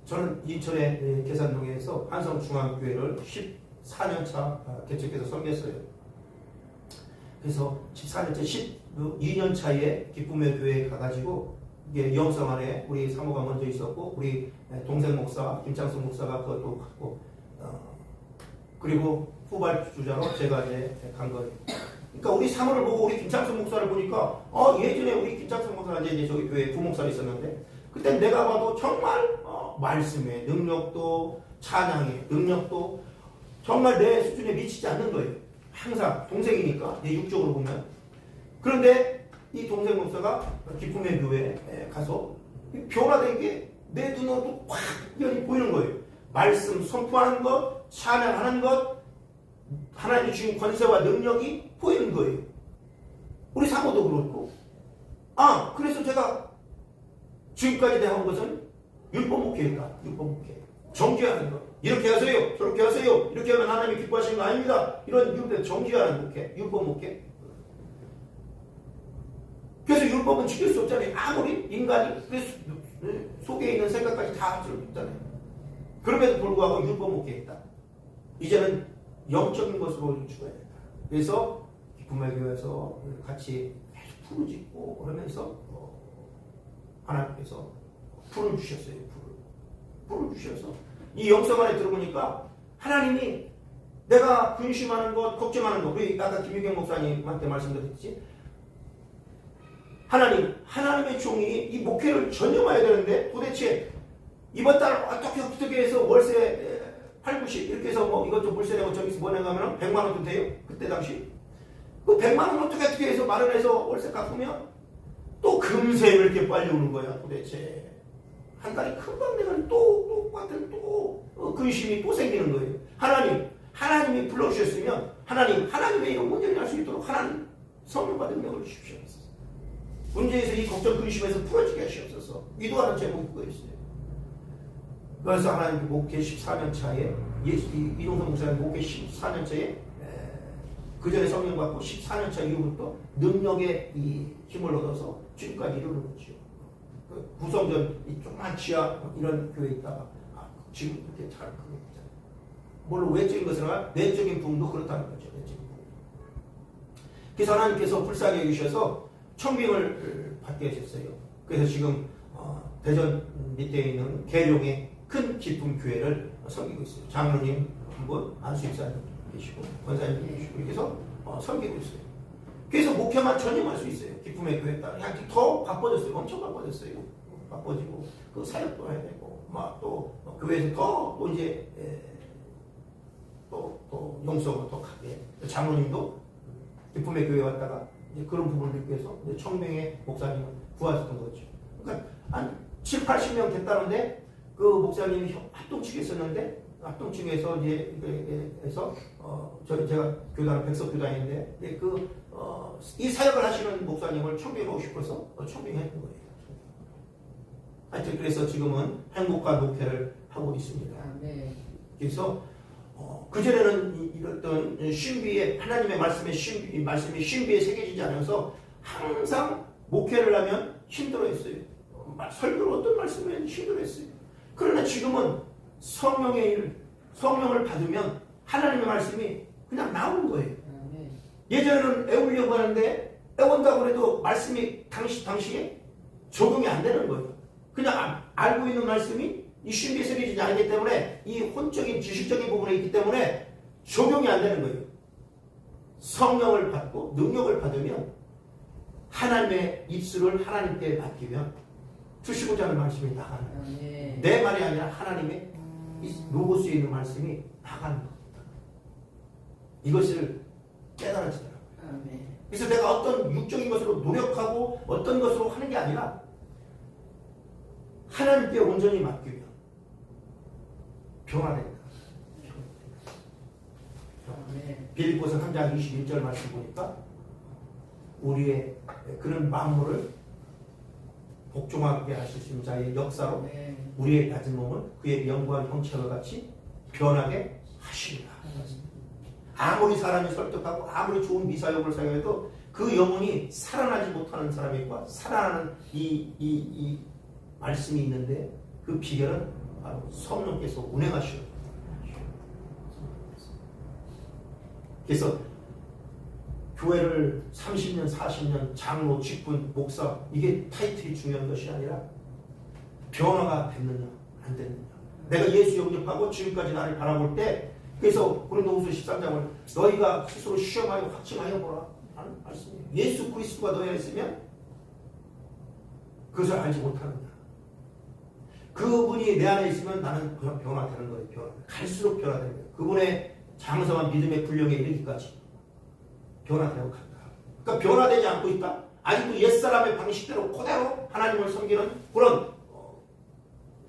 저는 인천의 계산동에서 한성중앙교회를 14년차 개척해서 섬겼어요. 그래서 14년째 12년 차에 기쁨의 교회에 가가지고 이게 영성 안에 우리 사모가 먼저 있었고 우리 동생 목사 김창수 목사가 그것도 갔고 그리고 후발주자로 제가 이제 간 거예요. 그러니까 우리 사모를 보고 우리 김창수 목사를 보니까 예전에 우리 김창수 목사가 이제 저기 교회 부목사로 있었는데 그때 내가 봐도 정말 말씀의 능력도 찬양의 능력도 정말 내 수준에 미치지 않는 거예요. 항상 동생이니까 내 육적으로 보면. 그런데 이 동생 목사가 기쁨의 교회에 가서 변화된 게 내 눈으로도 확연히 보이는 거예요. 말씀 선포하는 것, 찬양하는 것, 하나님이 주신 권세와 능력이 보이는 거예요. 우리 사모도 그렇고. 그래서 제가 지금까지 대한 것은 율법 목회입니다. 율법 목회. 정죄하는 것. 이렇게 하세요. 저렇게 하세요. 이렇게 하면 하나님이 기뻐하시는 거 아닙니다. 이런 율법 정죄하는 목회. 율법 목회. 그래서 율법은 지킬 수 없잖아요. 아무리 인간이 속에 있는 생각까지 다 합칠 수 있잖아요. 그럼에도 불구하고 율법 목회했다. 이제는 영적인 것으로 죽어야 된다. 그래서 기쁨의 교회에서 같이 계속 풀을 짓고 그러면서 하나님께서 풀을 주셨어요. 풀을 주셔서 이 영성 안에 들어보니까 하나님이 내가 근심하는 것, 걱정하는 것, 우리 아까 김유경 목사님한테 말씀드렸지. 하나님의 종이 이 목회를 전념해야 되는데 도대체 이번 달 어떻게 해서 월세 8, 90 이렇게 해서 뭐 이것 좀 물세 내고 저기서 뭐 내가면 100만 원도 돼요? 그때 당시. 그 100만 원 어떻게 해서 마련해서 월세 갚으면 또 금세 이렇게 빨리 오는 거야 도대체. 한 달이 금방 내가 똑같은 근심이 또 생기는 거예요. 하나님이 불러주셨으면 하나님의 이런 문제를 할 수 있도록 하나님 성령과 능력을 주십시오. 문제에서 이 걱정 근심에서 풀어지게 하시옵소서. 기도하는 제목이 그거였어요. 그래서 하나님 목회 14년 차에 이동선 목사님 목회 14년 차에 그 전에 성령 받고 14년 차 이후부터 능력의 이 힘을 얻어서 지금까지 이루는 거죠. 구성전 이 조그만 지하 이런 교회에 있다가 지금 이렇게 잘 크게 있잖아요. 물론 외적인 것은 아니라 내적인 부분도 그렇다는 거죠. 내적인 부분. 그래서 하나님께서 불쌍히 여기셔서 청빙을 받게 하셨어요. 그래서 지금 대전 밑에 있는 계룡의 큰 기쁨 교회를 섬기고 있어요. 장로님 한 분, 안수입사님 계시고 권사님 계시고 이렇게 해서 섬기고 있어요. 그래서 목회만 전념할 수 있어요. 기쁨의 교회에 따라 그냥 더 바빠졌어요. 엄청 바빠졌어요. 바빠지고 그 사역도 해야 되고 막 또 교회에서 또 이제 또 용서가 더 가게. 장로님도 기쁨의 교회에 왔다가 이제 그런 부분을 느끼서 청명의 목사님을 구하셨던 거죠. 그러니까 한 7, 80명 됐다는데 그 목사님이 합동측에 있었는데 합동측에서 이제 해서 제가 교단 백석교단인데 이 사역을 하시는 목사님을 청명하고 싶어서 청명했던 거예요. 하여튼 그래서 지금은 행복과 목회를 하고 있습니다. 그래서 그전에는 이랬던 신비에 하나님의 말씀이 신비에 새겨지지 않아서 항상 목회를 하면 힘들어했어요. 설교를 어떤 말씀을 힘들어했어요. 그러나 지금은 성령을 받으면 하나님의 말씀이 그냥 나오는 거예요. 예전에는 애우려고 하는데 애운다고 해도 말씀이 당시에 적용이 안 되는 거예요. 그냥 알고 있는 말씀이 이 신비에 새겨지지 않기 때문에 이 혼적인 지식적인 부분에 있기 때문에 적용이 안 되는 거예요. 성령을 받고 능력을 받으면 하나님의 입술을 하나님께 맡기면 주시고자 하는 말씀이 나가는 거예요. 내 말이 아니라 하나님의 로고스에 있는 말씀이 나가는 겁니다. 이것을 깨달아지더라고요. 그래서 내가 어떤 육적인 것으로 노력하고 어떤 것으로 하는 게 아니라 하나님께 온전히 맡기면 변화된다. 빌립보서 3장 21절 말씀 보니까 우리의 그런 만물을 복종하게 하실 수 있는 자의 역사로 우리의 낮은 몸은 그의 영광 형체와 같이 변하게 하시리라. 아무리 사람이 설득하고 아무리 좋은 미사역을 사용해도 그 영혼이 살아나지 못하는 사람과 살아나는 이 말씀이 있는데 그 비결은 바로 성령께서 운행하시는 거예요. 그래서 교회를 30년, 40년 장로, 직분, 목사 이게 타이틀이 중요한 것이 아니라 변화가 됐느냐 안 됐느냐. 내가 예수 영접하고 지금까지 나를 바라볼 때 그래서 고린도후서 13장을 너희가 스스로 시험하여 확증하여 보라 하는 말씀이에요. 예수 그리스도가 너희 안에 있으면 그것을 알지 못하느냐. 그분이 내 안에 있으면 나는 변화되는 거예요. 갈수록 변화되는 거예요. 그분의 장성한 믿음의 분량에 이르기까지 변화되어 간다. 그러니까 변화되지 않고 있다. 아직도 옛사람의 방식대로 그대로 하나님을 섬기는 그런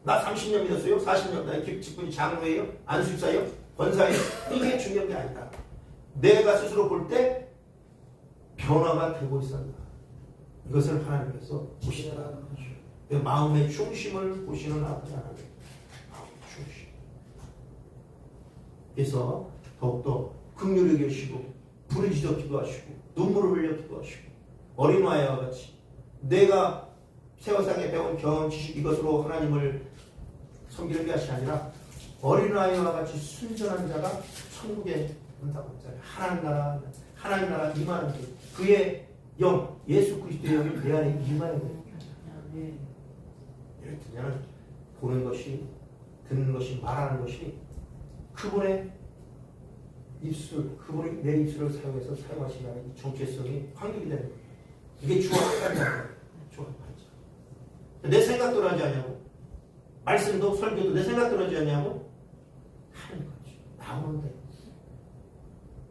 나 30년 믿었어요. 40년 나의 직분이 장로예요. 안수사예요. 권사예요. 이게 중요한 게 아니다. 내가 스스로 볼 때 변화가 되고 있었다. 이것을 하나님께서 보시더라는 거죠. 마음의 중심을 보시는 아버지 하나님. 마음의 중심. 그래서 더욱더 긍휼히 계시고 부르짖어 기도하시고 눈물을 흘려 기도하시고 어린아이와 같이 내가 세상에 배운 경험 지식 이것으로 하나님을 섬기는 것이 아니라 어린아이와 같이 순전한 자가 천국에 온다고 했잖아요. 하나님 나라 임하는 길. 그의 영 예수 그리스도의 영이 내 안에 임하는 거예요. 예를 들면 보는 것이 듣는 것이 말하는 것이 그분의 입술, 그분이 내 입술을 사용해서 사용하시는 이 정체성이 관계이 되는 거예요. 이게 주합하냐, 주합하죠. 내 생각도 하지 않냐고, 말씀도 설교도 내 생각도 하지 않냐고 하는 거죠. 나오는데.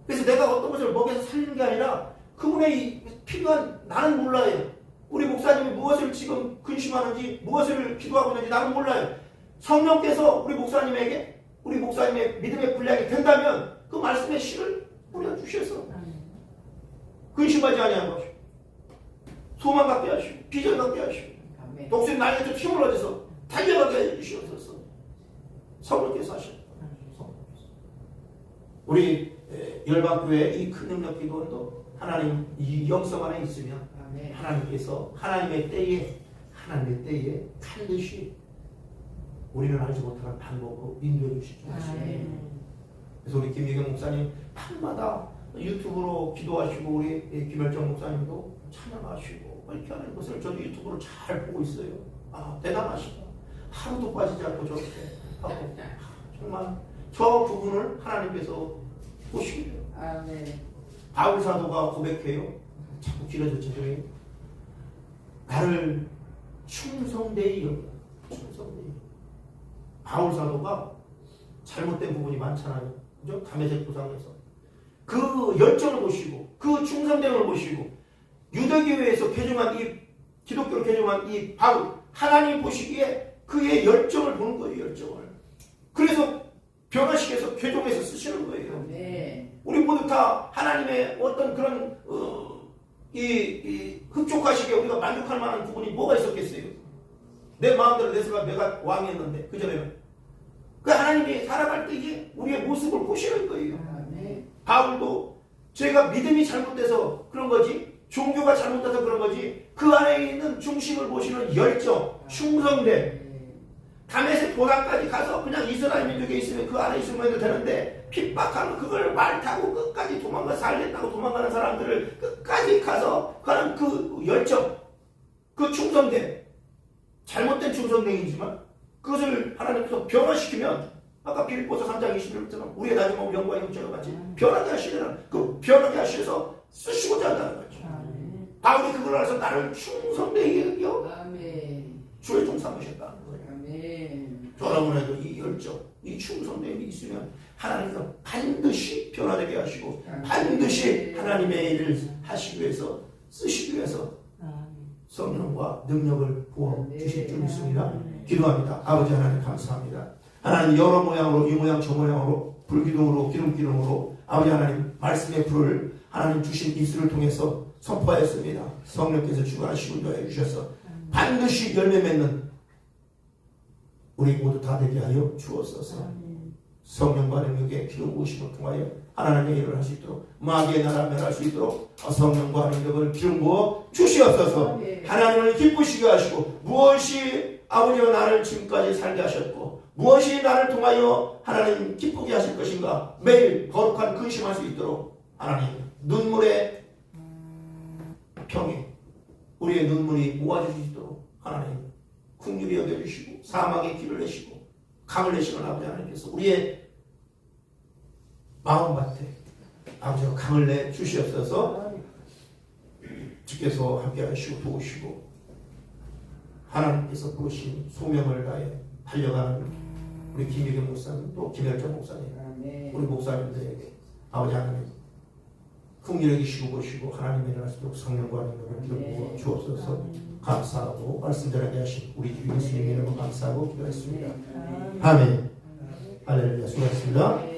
그래서 내가 어떤 것을 먹여서 살리는 게 아니라 그분의 필요한 나는 몰라요. 우리 목사님이 무엇을 지금 근심하는지, 무엇을 기도하고 있는지 나는 몰라요. 성령께서 우리 목사님에게 우리 목사님의 믿음의 분량이 된다면 그 말씀의 실을 뿌려주셔서 근심하지 아니하고 소망 갖게 하시고 비전 갖게 하시고 독수리 날개에서 힘을 얻어서 달려가게 해주시옵소서. 성령께서 하셨다. 우리 열방교회 이 큰 능력 기도원도 하나님 이 영성 안에 있으면 하나님께서 하나님의 때에 반드시 우리는 알지 못하는 방법으로 인도해 주시죠. 그래서 우리 김유경 목사님 밤마다 유튜브로 기도하시고 우리 김열정 목사님도 찬양하시고 이렇게 하는 것을 저도 유튜브로 잘 보고 있어요. 아 대단하시다. 하루도 빠지지 않고 저렇게 하고 정말 저 부분을 하나님께서 보시고 바울 사도가 고백해요. 자꾸 길어졌죠. 나를 충성되이 여겨. 충성되이. 바울 사도가 잘못된 부분이 많잖아요. 그죠? 담에색 도상에서 그 열정을 보시고 그 충성됨을 보시고 유대교회에서 개종한 이 기독교로 개종한 이 바울 하나님 보시기에 그의 열정을 보는 거예요. 열정을. 그래서 변화시켜서 개종해서 쓰시는 거예요. 우리 모두 다 하나님의 어떤 그런 흡족하시게 우리가 만족할 만한 부분이 뭐가 있었겠어요? 내 마음대로 내가 왕이었는데 그전에는 그 하나님이 살아갈 때 이게 우리의 모습을 보시는 거예요. 바울도 제가 믿음이 잘못돼서 그런 거지 종교가 잘못돼서 그런 거지 그 안에 있는 중심을 보시는 열정, 충성됨 다메섹 도상까지 가서 그냥 이스라엘 민족에 있으면 그 안에 있으면 해도 되는데 핍박하면 그걸 말 타고 끝까지 살겠다고 도망가는 사람들을 끝까지 가서 가는 그 열정, 그 충성됨 잘못된 충성됨이지만 그것을 하나님께서 변화시키면 아까 빌립보서 3장 21절처럼 우리의 낮은 몸 영광의 형체와 같이 변하게 하시려는 그 변하게 하셔서 쓰시고자 한다는 거죠. 바울이 그걸 알아서 나를 충성되게 여겨 주의 종 삼으셨다는 거예요. 여러분에도 이 열정, 이 충성됨이 있으면 하나님께서 반드시 변화되게 하시고 반드시 하나님의 일을 하시기 위해서 쓰시기 위해서 성령과 능력을 부어 주실 줄 믿습니다. 기도합니다. 아버지 하나님 감사합니다. 하나님 여러 모양으로 이 모양 저 모양으로 불기둥으로 기름기름으로 아버지 하나님 말씀의 불을 하나님 주신 입술을 통해서 선포하였습니다. 성령께서 주관하시고 인도해 주셔서 반드시 열매 맺는 우리 모두 다 되게 하여 주옵소서. 성령과 능력의 기름 부으심을 통하여 하나님의 일을 할 수 있도록 마귀의 나라 멸할 수 있도록 성령과 능력을 기름 부어 주시옵소서. 하나님을 기쁘시게 하시고 무엇이 아버지와 나를 지금까지 살게 하셨고 무엇이 나를 통하여 하나님 기쁘게 하실 것인가 매일 거룩한 근심할 수 있도록 하나님 눈물의 평에 우리의 눈물이 모아주시도록 하나님 긍휼히 여겨주시고 사망의 길을 내시고 강을 내시는 아버지 하나님께서 우리의 마음밭에 아버지가 강을 내 주시옵소서. 주께서 함께 하시고 도우시고 하나님께서 부르신 소명을 다해 달려가는 우리 김일경 목사님 또 김열정 목사님 우리 목사님들에게 아버지 하나님 긍휼히 여기시고 보시고 하나님의 일을 하시도록 성령과 능력을 기도하고 주옵소서. 감사하고 말씀 전하게 하신 우리 주 예수님의 이름으로 감사하고 기도했습니다. 아멘. 할렐루야. 수고하셨습니다.